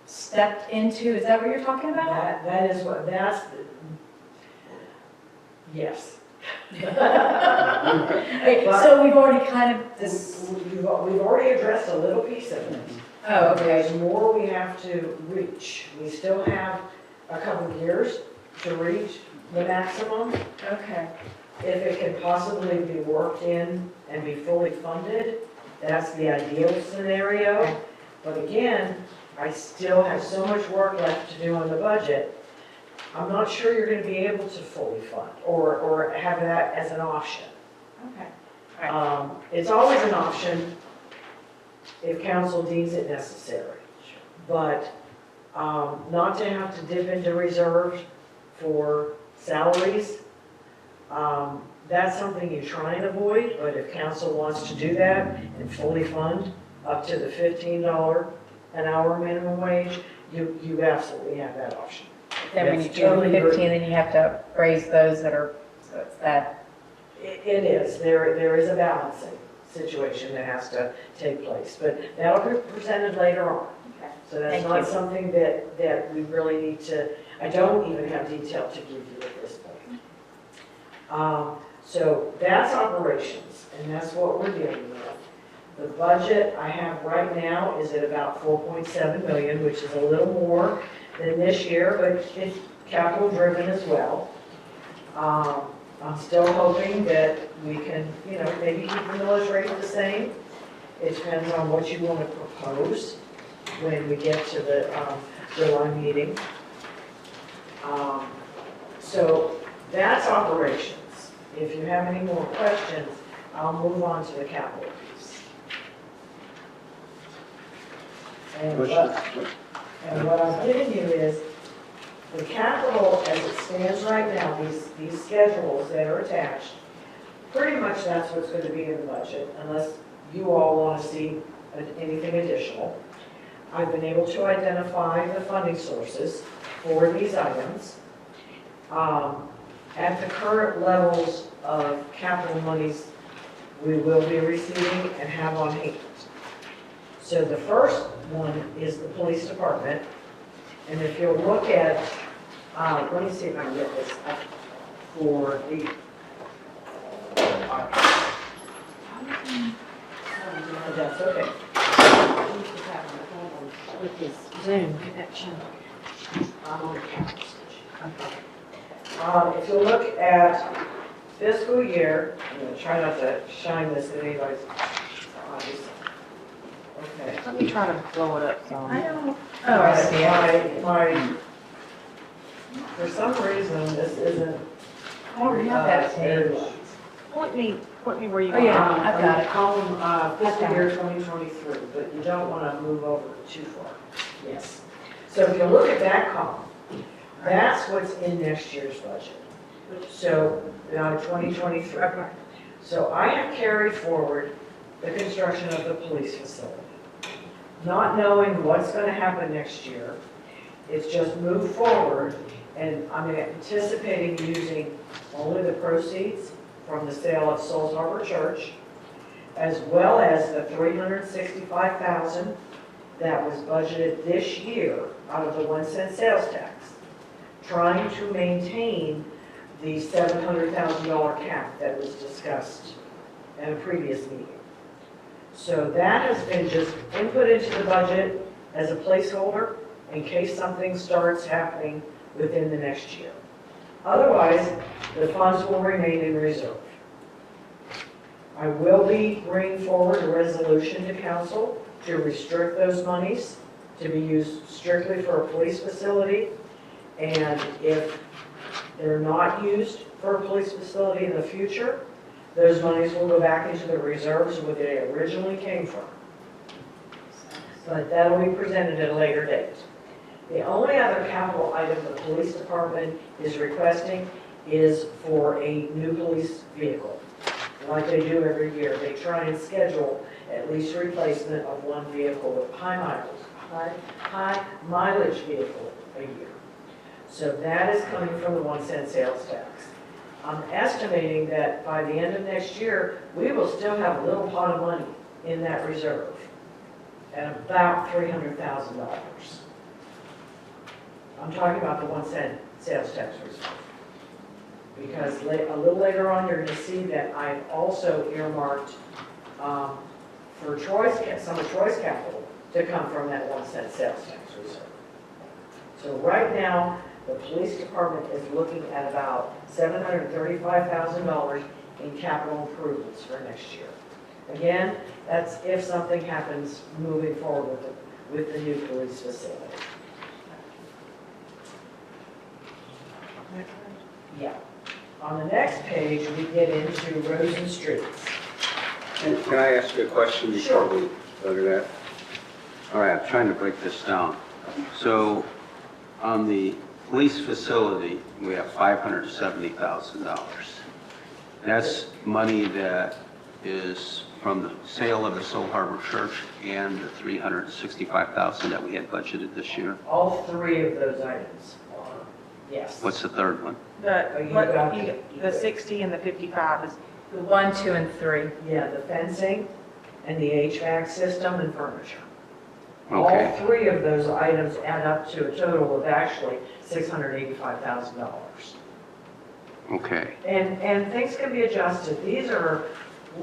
S4: stepped into? Is that what you're talking about?
S6: Yes.
S4: So we've already kind of
S6: We've already addressed a little piece of it.
S4: Oh, okay.
S6: There's more we have to reach. We still have a couple of years to reach the maximum.
S4: Okay.
S6: If it can possibly be worked in and be fully funded, that's the ideal scenario. But again, I still have so much work left to do on the budget. I'm not sure you're gonna be able to fully fund or have that as an option.
S3: Okay.
S6: It's always an option if council deems it necessary. But not to have to dip into reserves for salaries, that's something you try and avoid, but if council wants to do that and fully fund up to the $15 an hour minimum wage, you absolutely have that option.
S4: Then when you
S6: That's
S4: do the
S6: totally
S4: 15, then you have to raise those that are, so it's that.
S6: It is, there is a balancing situation that has to take place, but that'll be presented later on. So that's
S4: Thank
S6: not
S4: you.
S6: something that we really need to, I don't even have detail to give you at this point. So that's operations, and that's what we're dealing with. The budget I have right now is at about 4.7 million, which is a little more than this year, but it's capital driven as well. I'm still hoping that we can, maybe keep the millage rate the same. It depends on what you want to propose when we get to the July meeting. So that's operations. If you have any more questions, I'll move on to the capital piece. And what I've given you is the capital as it stands right now, these schedules that are attached, pretty much that's what's going to be in the budget, unless you all want to see anything additional. I've been able to identify the funding sources for these items. At the current levels of capital monies we will be receiving and have on hand. So the first one is the police department. And if you'll look at, let me see if I can get this up for the, that's okay. With this Zoom connection, I'm on the couch. If you look at fiscal year, I'm going to try not to shine this in anybody's eyes. Okay.
S3: Let me try to blow it up some.
S4: I don't. Oh, I see it.
S6: My, for some reason, this isn't.
S4: I don't have that
S6: very
S4: page.
S6: well.
S3: Point me where you
S4: Oh, yeah.
S3: are.
S4: I've got it.
S6: Column, fiscal
S4: got
S6: year 2023, but you don't want to move over too far. Yes. So if you look at that column, that's what's in next year's budget. So, 2023. So I have carried forward the construction of the police facility. Not knowing what's going to happen next year, it's just moved forward, and I'm anticipating using only the proceeds from the sale of Souls Harbor Church, as well as the $365,000 that was budgeted this year out of the 1-cent sales tax, trying to maintain the $700,000 cap that was discussed at a previous meeting. So that has been just input into the budget as a placeholder in case something starts happening within the next year. Otherwise, the funds will remain in reserve. I will be bringing forward a resolution to council to restrict those monies to be used strictly for a police facility. And if they're not used for a police facility in the future, those monies will go back into the reserves where they originally came from. But that'll be presented at a later date. The only other capital item the police department is requesting is for a new police vehicle. Like they do every year, they try and schedule at least replacement of one vehicle with high mileage vehicle a year. So that is coming from the 1-cent sales tax. I'm estimating that by the end of next year, we will still have a little pot of money in that reserve at about $300,000. I'm talking about the 1-cent sales tax reserve. Because a little later on, you're going to see that I've also earmarked for some of Troy's capital to come from that 1-cent sales tax reserve. So right now, the police department is looking at about $735,000 in capital improvements for next year. Again, that's if something happens moving forward with the new police facility. Yeah. On the next page, we get into roads and streets.
S1: And can I ask you a question before we go to that? All right, I'm trying to break this down. So on the police facility, we have $570,000. That's money that is from the sale of the Soul Harbor Church and the $365,000 that we had budgeted this year.
S6: All three of those items are, yes.
S1: What's the third one?
S3: The 60 and the 55 is,
S4: The 1, 2, and 3.
S6: Yeah, the fencing and the HVAC system and furniture.
S1: Okay.
S6: All three of those items add up to a total of actually $685,000.
S1: Okay.
S6: And things can be adjusted. These are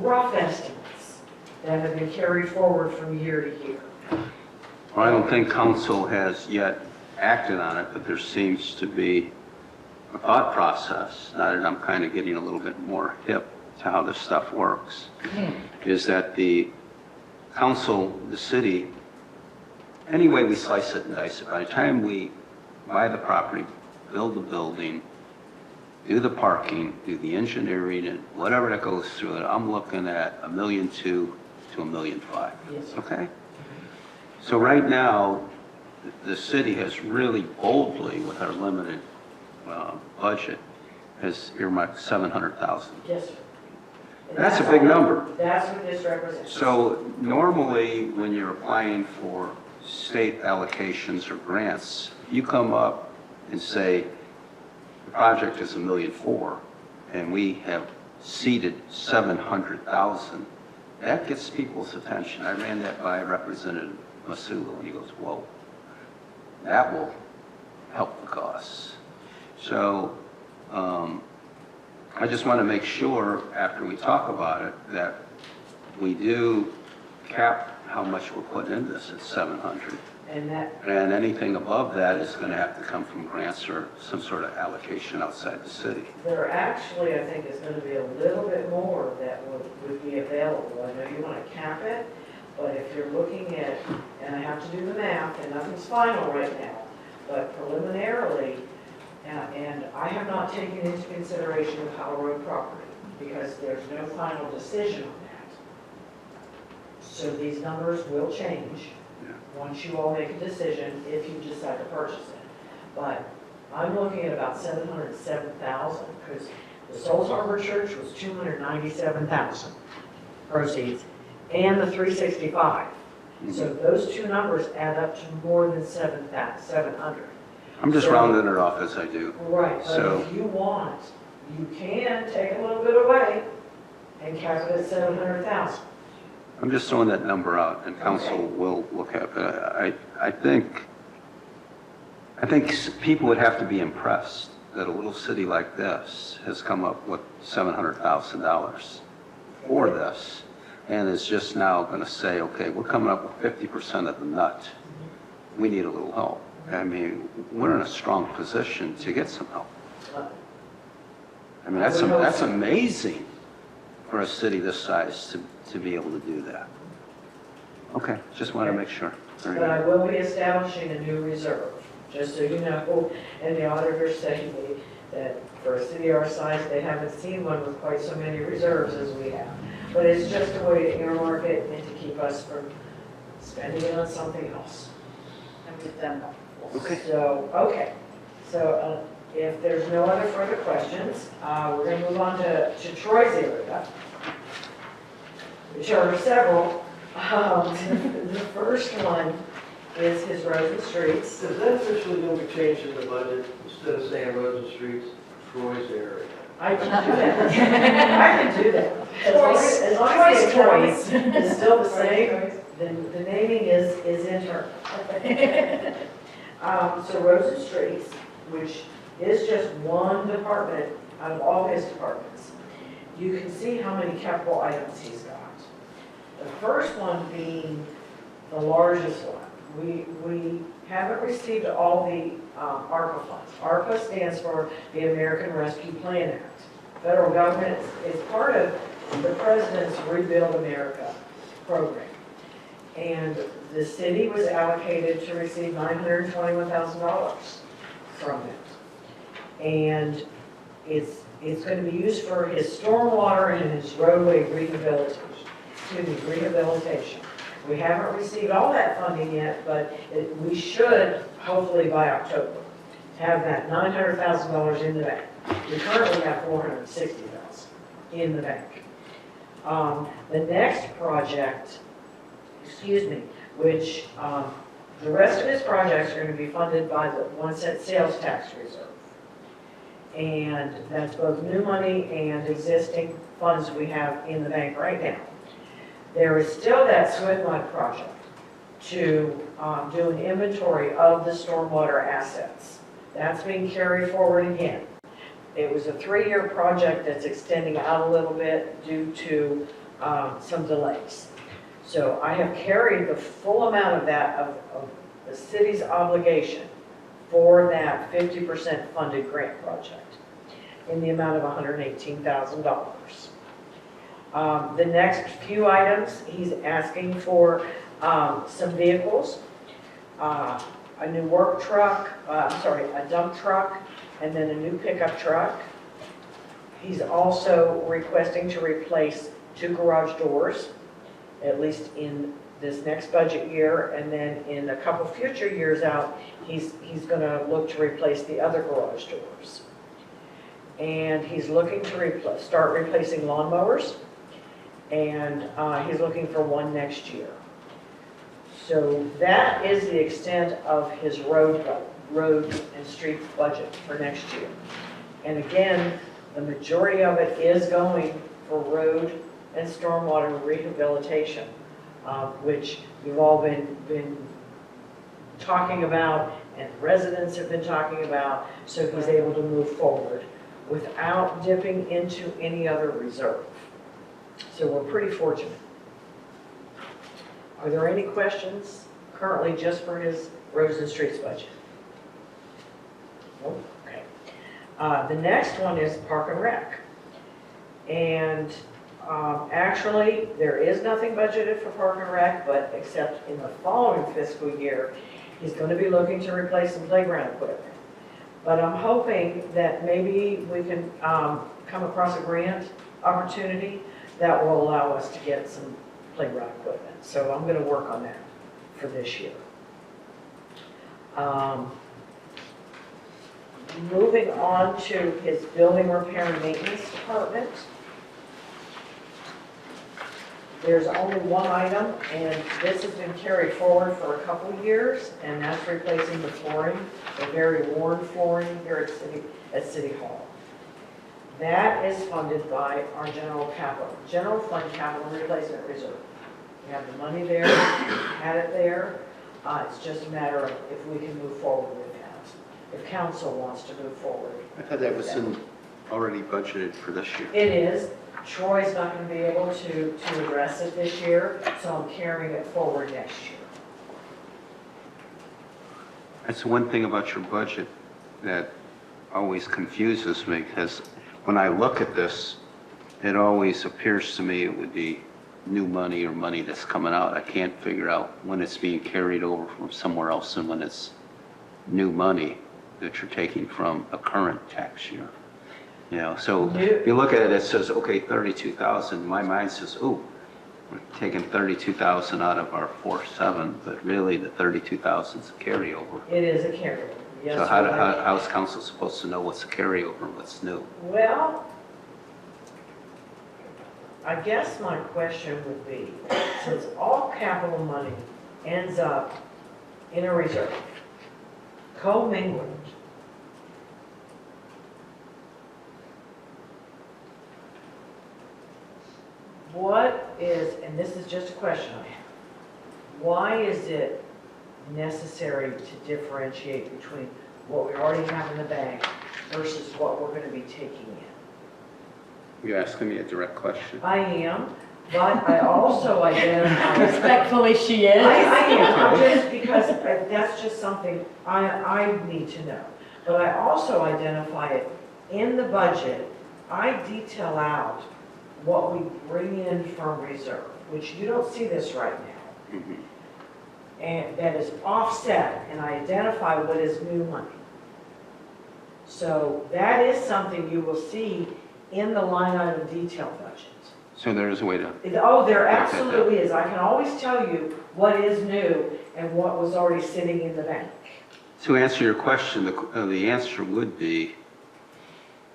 S6: rough estimates that have been carried forward from year to year.
S1: Well, I don't think council has yet acted on it, but there seems to be a thought process, now that I'm kind of getting a little bit more hip to how this stuff works, is that the council, the city, any way we slice it and dice it, by the time we buy the property, build the building, do the parking, do the engineering, and whatever that goes through it, I'm looking at $1.2 million to $1.5 million.
S6: Yes.
S1: Okay? So right now, the city has really boldly, with our limited budget, has earmarked $700,000.
S6: Yes, sir. And
S1: That's a big number.
S6: That's what this represents.
S1: So normally, when you're applying for state allocations or grants, you come up and say, the project is $1.4 million, and we have seeded $700,000. That gets people's attention. I ran that by Representative Masulo, and he goes, whoa, that will help the costs. So I just want to make sure, after we talk about it, that we do cap how much we're putting in this at 700. And anything above that is going to have to come from grants or some sort of allocation outside the city.
S6: There actually, I think, is going to be a little bit more that would be available. I know you want to cap it, but if you're looking at, and I have to do the math, and nothing's final right now, but preliminarily, and I have not taken into consideration the Powell Road property because there's no final decision on that. So these numbers will change once you all make a decision if you decide to purchase it. But I'm looking at about $707,000 because the Souls Harbor Church was $297,000 proceeds and the $365. So those two numbers add up to more than $700.
S1: I'm just rounding it off as I do.
S6: Right,
S1: So-
S6: but if you want, you can take a little bit away and cap it at $700,000.
S1: I'm just throwing that number out, and council will look at it. I think people would have to be impressed that a little city like this has come up with $700,000 for this, and is just now going to say, okay, we're coming up with 50% of the nut. We need a little help. I mean, we're in a strong position to get some help. I mean, that's amazing for a city this size to be able to do that. Okay, just want to make sure. Very
S6: But I
S1: good.
S6: will be establishing a new reserve, just so you know, and the auditors say to me that for a city our size, they haven't seen one with quite so many reserves as we have. But it's just a way to earmark it and to keep us from spending it on something else.
S4: And we've done that.
S1: Okay.
S6: So if there's no other further questions, we're going to move on to Troy's area, which are several. The first one is his roads and streets.
S11: Is that officially going to be changed in the budget, instead of saying roads and streets, Troy's area?
S6: I can do that. I can do that. As long as the choice is still the same, then the naming is internal. So roads and streets, which is just one department out of all his departments. You can see how many capital items he's got. The first one being the largest one. We haven't received all the ARPA funds. ARPA stands for the American Rescue Plan Act. Federal government is part of the President's Rebuild America program. And the city was allocated to receive $921,000 from it. And it's going to be used for his stormwater and his roadway rehabilitation. We haven't received all that funding yet, but we should, hopefully by October, have that $900,000 in the bank. We currently have $460,000 in the bank. The next project, which the rest of his projects are going to be funded by the 1-cent sales tax reserve. And that's both new money and existing funds we have in the bank right now. There is still that Swift Mud project to do an inventory of the stormwater assets. That's being carried forward again. It was a 3-year project that's extending out a little bit due to some delays. So I have carried the full amount of that, of the city's obligation for that 50% funded grant project in the amount of $118,000. The next few items, he's asking for some vehicles, a new work truck, a dump truck, and then a new pickup truck. He's also requesting to replace 2 garage doors, at least in this next budget year, and then in a couple future years out, he's going to look to replace the other garage doors. And he's looking to start replacing lawnmowers, and he's looking for one next year. So that is the extent of his road and street budget for next year. And again, the majority of it is going for road and stormwater rehabilitation, which we've all been talking about and residents have been talking about, so he's able to move forward without dipping into any other reserve. So we're pretty fortunate. Are there any questions currently just for his roads and streets budget? Nope. Okay. The next one is Park and Rec. And actually, there is nothing budgeted for Park and Rec, but except in the following fiscal year, he's going to be looking to replace some playground equipment. But I'm hoping that maybe we can come across a grant opportunity that will allow us to get some playground equipment. So I'm going to work on that for this year. Moving on to his building repair and maintenance department. There's only one item, and this has been carried forward for a couple of years, and that's replacing the flooring, the very worn flooring here at City Hall. That is funded by our general fund capital replacement reserve. We have the money there, had it there. It's just a matter of if we can move forward with that, if council wants to move forward.
S12: I thought that was already budgeted for this year.
S6: It is. Troy's not going to be able to address it this year, so I'm carrying it forward next year.
S1: That's one thing about your budget that always confuses me, because when I look at this, it always appears to me it would be new money or money that's coming out. I can't figure out when it's being carried over from somewhere else and when it's new money that you're taking from a current tax year. You know, so if you look at it, it says, okay, 32,000. My mind says, ooh, we're taking 32,000 out of our 4.7, but really the 32,000 is a carryover.
S6: It is a carryover. Yes.
S1: So how's council supposed to know what's a carryover and what's new?
S6: Well, I guess my question would be, since all capital money ends up in a reserve, commingled, what is, and this is just a question I have, why is it necessary to differentiate between what we already have in the bank versus what we're going to be taking in?
S1: You're asking me a direct question.
S6: I am, but I also identify.
S2: Respectfully, she is.
S6: I am, just because that's just something I need to know. But I also identify it in the budget. I detail out what we bring in from reserve, which you don't see this right now. And that is offset, and I identify what is new money. So that is something you will see in the line item detail budget.
S12: So there is a way to,
S6: Oh, there absolutely is. I can always tell you what is new and what was already sitting in the bank.
S1: To answer your question, the answer would be,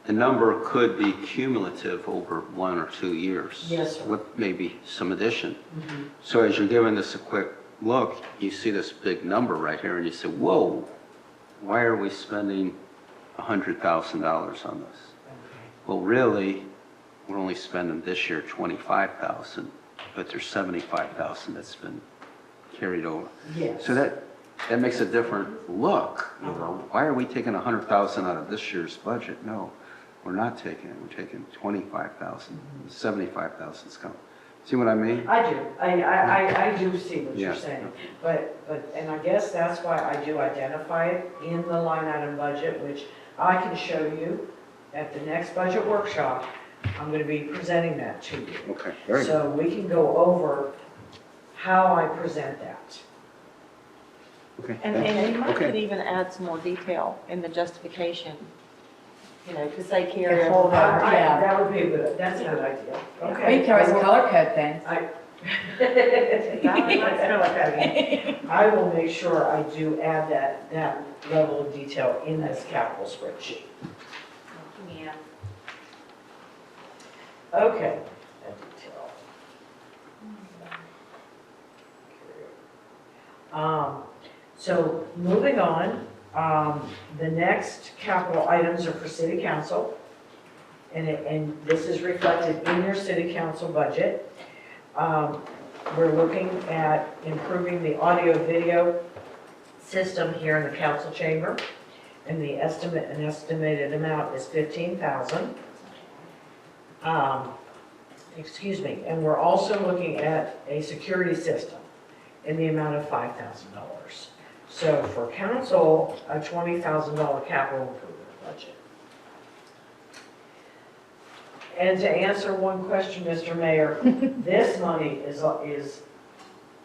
S1: the number could be cumulative over 1 or 2 years.
S6: Yes, sir.
S1: With maybe some addition. So as you're giving this a quick look, you see this big number right here and you say, whoa, why are we spending $100,000 on this? Well, really, we're only spending this year $25,000, but there's $75,000 that's been carried over.
S6: Yes.
S1: So that makes a different look. You know, why are we taking $100,000 out of this year's budget? No, we're not taking it. We're taking $25,000. $75,000 is coming. See what I mean?
S6: I do. I do see what
S1: Yeah.
S6: you're saying. But, and I guess that's why I do identify it in the line item budget, which I can show you at the next budget workshop. I'm going to be presenting that to you.
S1: Okay, very good.
S6: So we can go over how I present that.
S1: Okay.
S3: And you might
S1: Okay.
S3: could even add some more detail in the justification, you know, to say carry
S4: And hold
S3: over.
S4: on. Yeah.
S6: That would be a good, that's a good idea.
S4: Or
S6: Okay.
S4: you can always color code things.
S6: Let's go like that again. I will make sure I do add that level of detail in this capital spreadsheet.
S3: Yeah.
S6: Okay. That detail. So moving on, the next capital items are for city council. And this is reflected in your city council budget. We're looking at improving the audio video system here in the council chamber. And an estimated amount is $15,000. Excuse me, and we're also looking at a security system in the amount of $5,000. So for council, a $20,000 capital improvement budget. And to answer one question, Mr. Mayor, this money is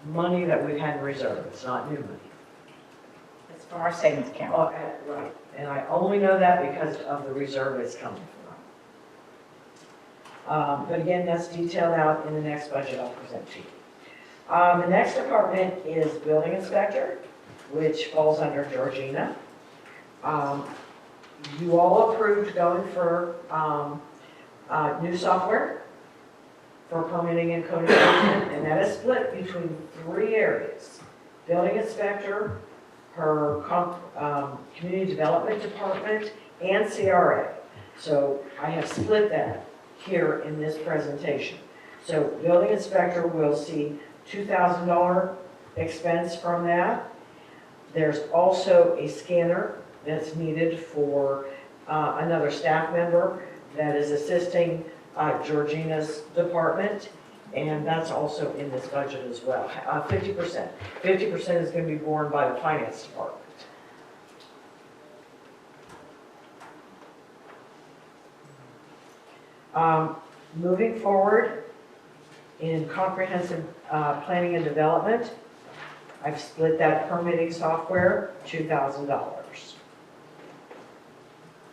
S6: money that we've had in reserve, it's not new money.
S4: It's from our savings account.
S6: Right, and I only know that because of the reserve it's coming from. But again, that's detailed out in the next budget I'll present to you. The next department is building inspector, which falls under Georgina. You all approved going for new software for permitting and code enforcement, and that is split between 3 areas. Building inspector, her community development department, and CRA. So I have split that here in this presentation. So building inspector will see $2,000 expense from that. There's also a scanner that's needed for another staff member that is assisting Georgina's department, and that's also in this budget as well. 50%. 50% is going to be borne by the finance department. Moving forward, in comprehensive planning and development, I've split that permitting software, $2,000.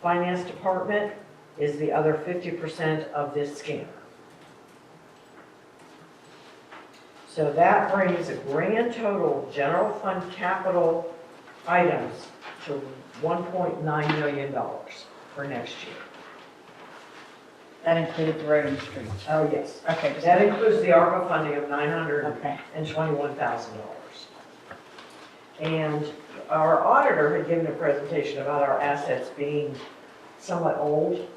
S6: Finance department is the other 50% of this scanner. So that brings a grand total general fund capital items to $1.9 million for next year.
S4: That included the road and streets.
S6: Oh, yes.
S4: Okay.
S6: That includes the ARPA funding of
S4: Okay.
S6: $921,000. And our auditor had given a presentation about our assets being somewhat old.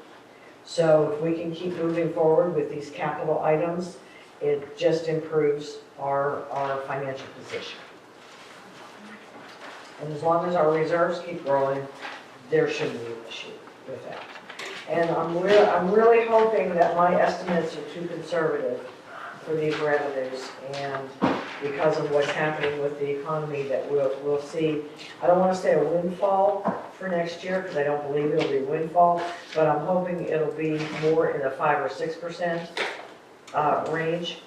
S6: So if we can keep moving forward with these capital items, it just improves our financial position. And as long as our reserves keep growing, there shouldn't be an issue with that. And I'm really hoping that my estimates are too conservative for these revenues, and because of what's happening with the economy, that we'll see, I don't want to say a windfall for next year, because I don't believe it'll be a windfall, but I'm hoping it'll be more in the 5 or 6% range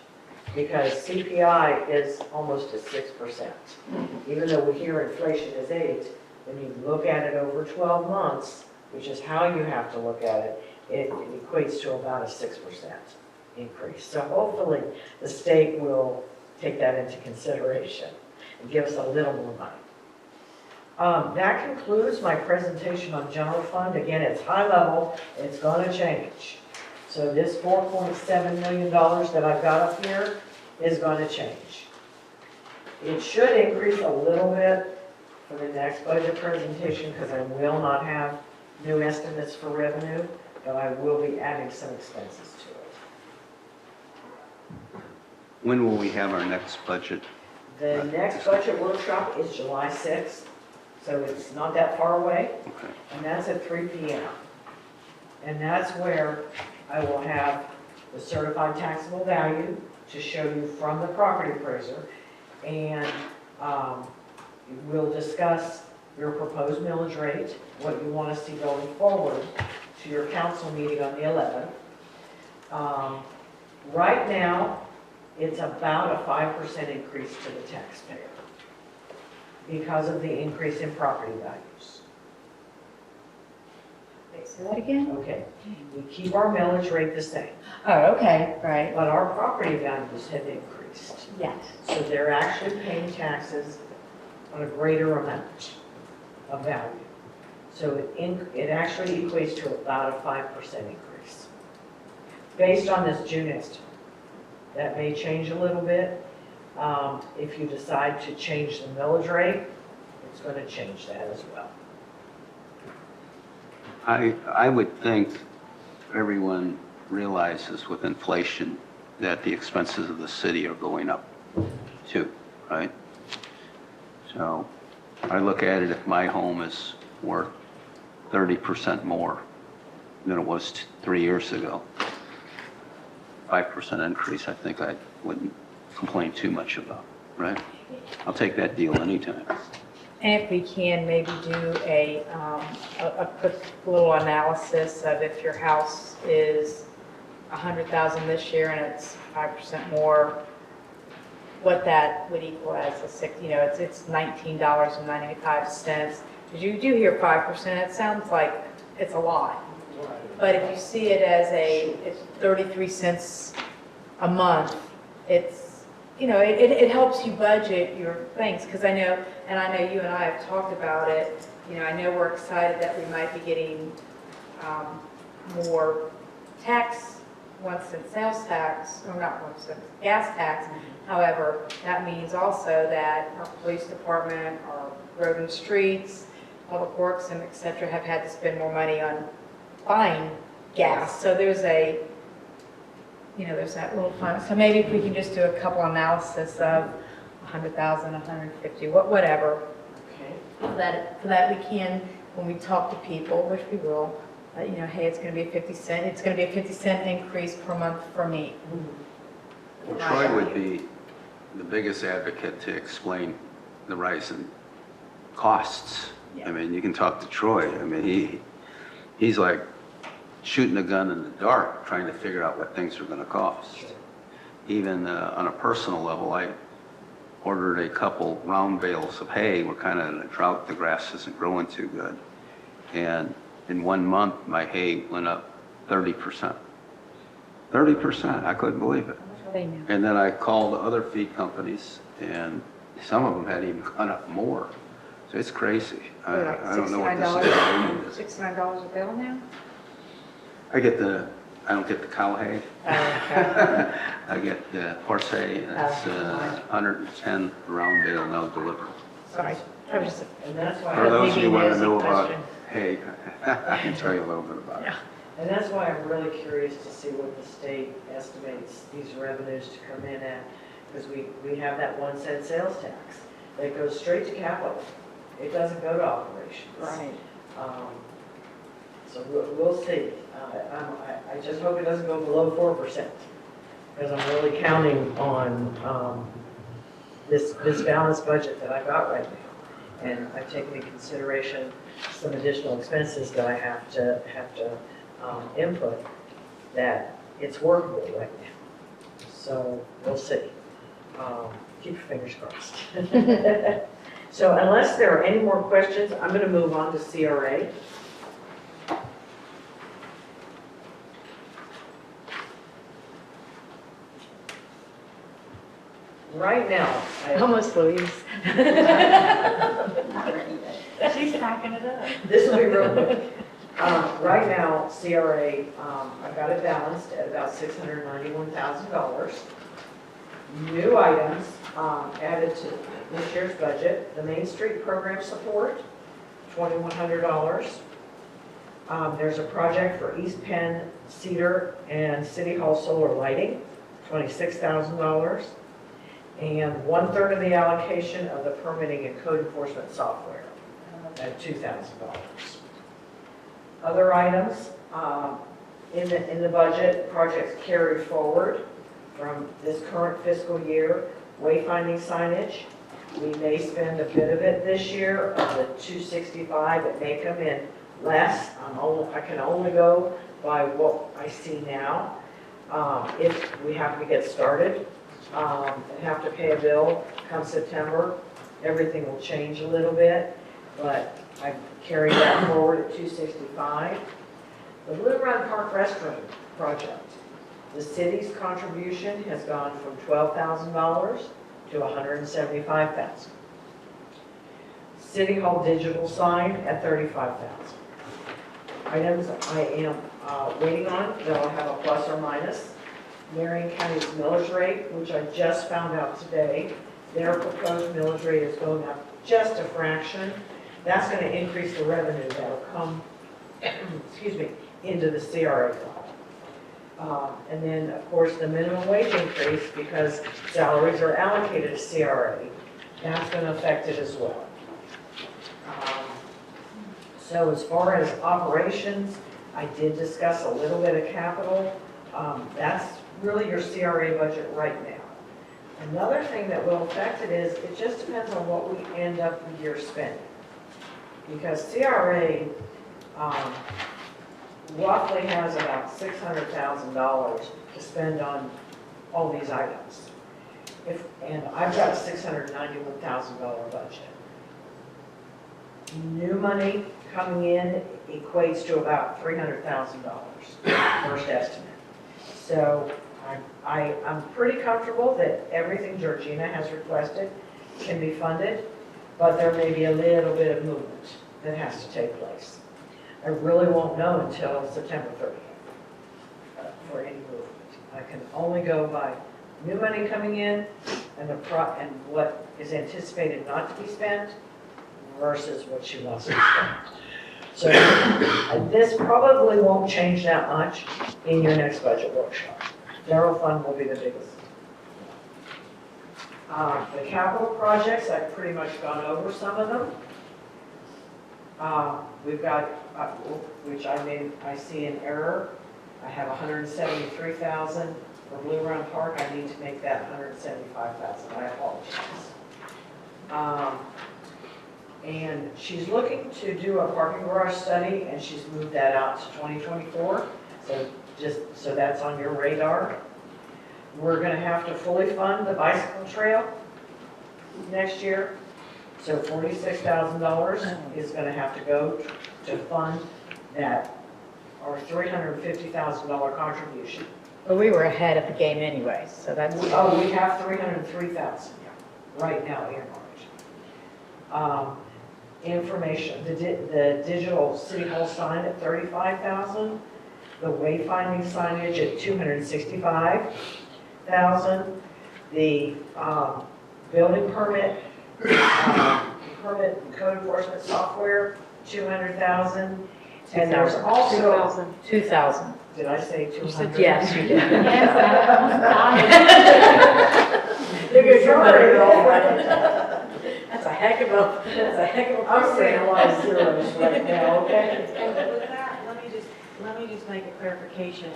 S6: because CPI is almost at 6%. Even though we hear inflation is 8, when you look at it over 12 months, which is how you have to look at it, it equates to about a 6% increase. So hopefully, the state will take that into consideration and give us a little more money. That concludes my presentation on general fund. Again, it's high level, it's gonna change. So this $4.7 million that I've got up here is gonna change. It should increase a little bit for the next budget presentation because I will not have new estimates for revenue, but I will be adding some expenses to it.
S12: When will we have our next budget?
S6: The next budget workshop is July 6th, so it's not that far away,
S12: Okay.
S6: and that's at 3 p.m. And that's where I will have the certified taxable value to show you from the property appraiser, and we'll discuss your proposed millage rate, what you want to see going forward to your council meeting on the 11th. Right now, it's about a 5% increase to the taxpayer because of the increase in property values.
S4: Say that again?
S6: Okay, we keep our millage rate the same,
S4: Oh, okay, right.
S6: but our property values have increased.
S4: Yes.
S6: So they're actually paying taxes on a greater amount of value. So it actually equates to about a 5% increase. Based on this June estimate. That may change a little bit. If you decide to change the millage rate, it's going to change that as well.
S1: I would think everyone realizes with inflation that the expenses of the city are going up too, right? So I look at it, if my home is worth 30% more than it was 3 years ago, 5% increase, I think I wouldn't complain too much about, right? I'll take that deal anytime.
S4: And if we can, maybe do a quick little analysis of if your house is 100,000 this year and it's 5% more, what that would equal as a six, it's $19.95. Because you do hear 5%, it sounds like it's a lot. But if you see it as it's 33 cents a month, it's, it helps you budget your things. Because I know you and I have talked about it, I know we're excited that we might be getting more tax, 1 cent sales tax, or not 1 cent, gas tax. However, that means also that our police department, our road and streets, public works, and et cetera, have had to spend more money on buying gas. So there's there's that little fund. So maybe if we can just do a couple analysis of 100,000, 150, whatever.
S6: Okay.
S4: So that we can, when we talk to people, which we will, hey, it's going to be a 50 cent. It's going to be a 50-cent increase per month for me.
S1: Well, Troy would be the biggest advocate to explain the rise in costs.
S4: Yeah.
S1: I mean, you can talk to Troy. I mean, he's like shooting a gun in the dark, trying to figure out what things are going to cost. Even on a personal level, I ordered a couple round bales of hay. We're kind of in a drought. The grass isn't growing too good. And in 1 month, my hay went up 30%. 30%. I couldn't believe it. And then I called other feed companies, and some of them had even gone up more. So it's crazy. I don't know what this is.
S4: $69 a bale now?
S1: I don't get the cow hay. I get the horse hay, and it's 110 round bale now delivered.
S4: Sorry. I was just,
S6: And that's why.
S1: For those of you who want to know about
S4: question.
S1: hay, I can tell you a little bit about it.
S6: And that's why I'm really curious to see what the state estimates these revenues to come in at, because we have that 1 cent sales tax that goes straight to capital. It doesn't go to operations.
S4: Right.
S6: So we'll see. I just hope it doesn't go below 4%, because I'm really counting on this balanced budget that I've got right now. And I've taken into consideration some additional expenses that I have to input, that it's workable right now. So we'll see. Keep your fingers crossed. So unless there are any more questions, I'm going to move on to CRA. Right now,
S4: Almost Louise.
S3: She's packing it up.
S6: this will be real quick. Right now, CRA, I've got it balanced at about $691,000. New items added to this year's budget: the Main Street program support, $2,100. There's a project for East Penn, Cedar, and City Hall solar lighting, $26,000. And 1/3 of the allocation of the permitting and code enforcement software at $2,000. Other items in the budget, projects carried forward from this current fiscal year. Wayfinding signage, we may spend a bit of it this year. Of the $265, it may come in less. I can only go by what I see now. If we have to get started and have to pay a bill come September, everything will change a little bit, but I carried that forward at $265. The Blue Run Park restroom project, the city's contribution has gone from $12,000 to $175,000. City Hall digital sign at $35,000. Items I am waiting on that will have a plus or minus: Marion County's millage rate, which I just found out today. Their proposed millage rate is going up just a fraction. That's going to increase the revenue that will come, excuse me, into the CRA fund. And then, of course, the minimum wage increase, because salaries are allocated to CRA. That's going to affect it as well. So as far as operations, I did discuss a little bit of capital. That's really your CRA budget right now. Another thing that will affect it is, it just depends on what we end up the year spending. Because CRA roughly has about $600,000 to spend on all these items. And I've got a $691,000 budget. New money coming in equates to about $300,000, first estimate. So I'm pretty comfortable that everything Georgina has requested can be funded, but there may be a little bit of movement that has to take place. I really won't know until September 30th for any movement. I can only go by new money coming in and what is anticipated not to be spent versus what she wants to spend. So this probably won't change that much in your next budget workshop. General fund will be the biggest. The capital projects, I've pretty much gone over some of them. We've got, which I see an error. I have $173,000 for Blue Run Park. I need to make that $175,000. I apologize. And she's looking to do a parking garage study, and she's moved that out to 2024. So that's on your radar. We're going to have to fully fund the bicycle trail next year. So $46,000 is going to have to go to fund that, or $350,000 contribution.
S4: But we were ahead of the game anyway, so that's.
S6: Oh, we have $303,000 right now earmarked. Information, the digital City Hall sign at $35,000, the wayfinding signage at $265,000, the building permit, permit and code enforcement software, $200,000, and there's also
S4: 2,000.
S6: Did I say 200?
S4: Yes, you did.
S6: Look at your money roll.
S4: That's a heck of a
S6: I'm saying a lot of zeros right now, okay?
S3: And with that, let me just make a clarification.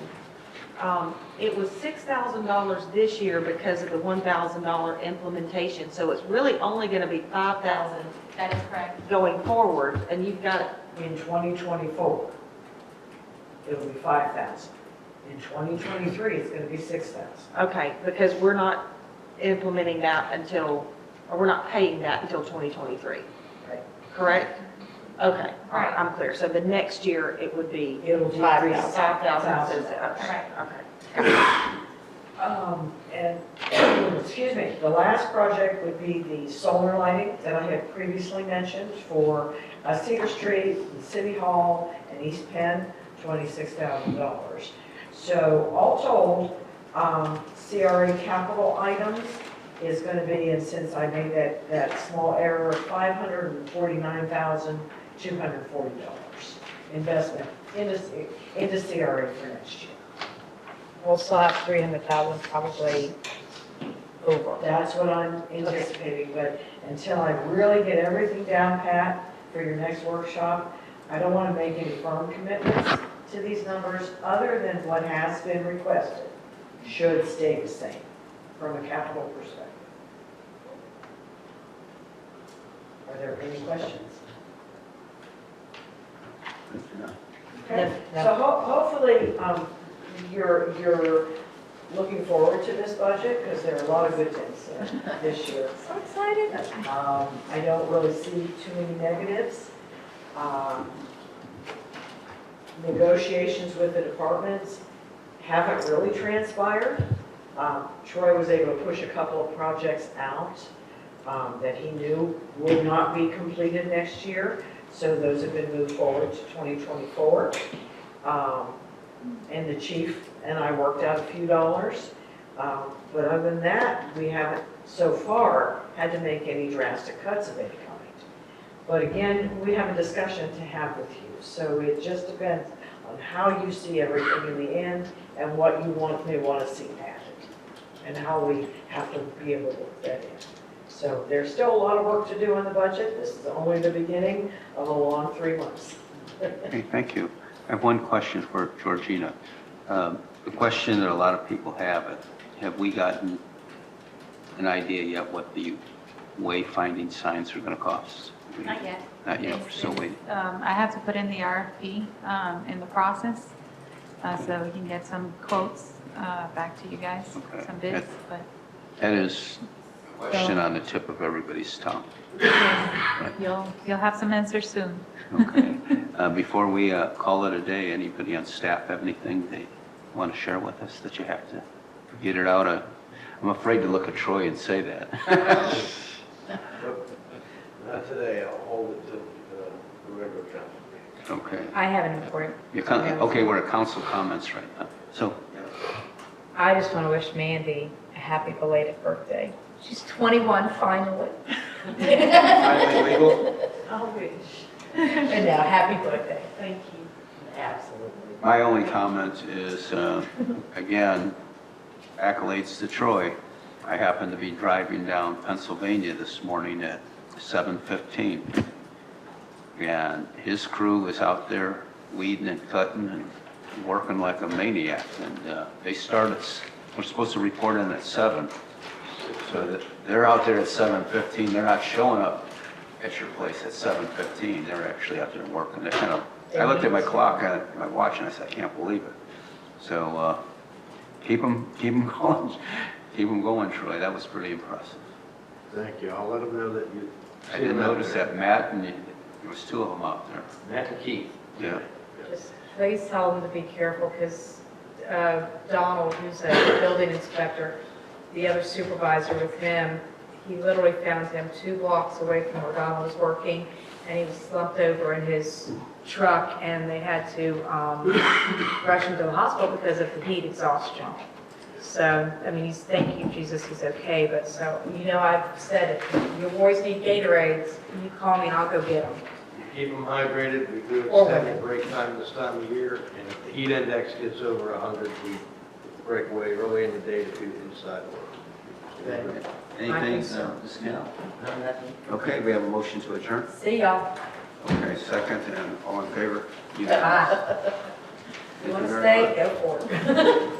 S3: It was $6,000 this year because of the $1,000 implementation, so it's really only going to be $5,000
S5: That is correct.
S3: going forward, and you've got,
S6: In 2024, it'll be 5,000. In 2023, it's gonna be 6,000.
S3: Okay, because we're not implementing that until, or we're not paying that until 2023,
S6: Right.
S3: correct? Okay, all right, I'm clear. So the next year, it would be
S6: It'll decrease
S3: 5,000. Okay, okay.
S6: And, excuse me, the last project would be the solar lighting that I had previously mentioned for Cedar Street, City Hall, and East Penn, $26,000. So all told, CRA capital items is going to be, and since I made that small error, $549,240 investment into CRA for next year.
S4: We'll still have 300,000 probably over.
S6: That's what I'm anticipating, but until I really get everything down pat for your next workshop, I don't want to make any firm commitments to these numbers other than what has been requested should stay the same from a capital perspective. Are there any questions? Okay, so hopefully, you're looking forward to this budget because there are a lot of good things this year.
S4: So excited.
S6: I don't really see too many negatives. Negotiations with the departments haven't really transpired. Troy was able to push a couple of projects out that he knew would not be completed next year. So those have been moved forward to 2024. And the chief and I worked out a few dollars. But other than that, we haven't so far had to make any drastic cuts of any kind. But again, we have a discussion to have with you. So it just depends on how you see everything in the end and what you may want to see added and how we have to be able to work that in. So there's still a lot of work to do on the budget. This is only the beginning of a long 3 months.
S1: Okay, thank you. I have one question for Georgina. The question that a lot of people have we gotten an idea yet what the wayfinding signs are going to cost?
S5: Not yet.
S1: Not yet, we're still waiting.
S5: I have to put in the RFP in the process, so we can get some quotes back to you guys,
S1: Okay.
S5: some bids, but
S1: That is a question on the tip of everybody's tongue.
S5: you'll have some answers soon.
S1: Okay. Before we call it a day, anybody on staff have anything they want to share with us that you have to get it out of? I'm afraid to look at Troy and say that.
S11: Not today, I'll hold it till the regular council meeting.
S1: Okay.
S4: I have an important.
S1: Okay, we're at council comments right now. So,
S4: I just want to wish Mandy a happy belated birthday. She's 21 finally.
S1: finally legal?
S6: I wish.
S4: And now, happy birthday.
S6: Thank you. Absolutely.
S1: My only comment is, again, accolades to Troy. I happened to be driving down Pennsylvania this morning at 7:15, and his crew was out there weeding and cutting and working like a maniac, and they started, we're supposed to report in at 7, so they're out there at 7:15. They're not showing up at your place at 7:15. They're actually out there working. They're kind of, I looked at my clock, my watch, and I said, I can't believe it. So keep them going. Keep them going, Troy. That was pretty impressive.
S11: Thank you, I'll let them know that you.
S1: I didn't notice that Matt and there was 2 of them out there.
S11: Matt and Keith.
S1: Yeah.
S4: Just please tell them to be careful because Donald, who's a building inspector, the other supervisor with him, he literally found him 2 blocks away from where Donald was working, and he was slumped over in his truck, and they had to rush him to the hospital because of the heat exhaustion. So, I mean, he's, thank you, Jesus, he's okay, but so, I've said it, your boys need Gatorades, you call me and I'll go get them.
S11: Keep them hydrated, we do
S4: Or
S11: extend
S4: women.
S11: the break time this time of year, and if the heat index gets over 100, we break away early in the day to do inside work.
S1: Anything, Ms. Gal? Okay, we have a motion to adjourn.
S4: See y'all.
S1: Okay, second, and all in favor?
S4: Bye. You want to stay? Go for it.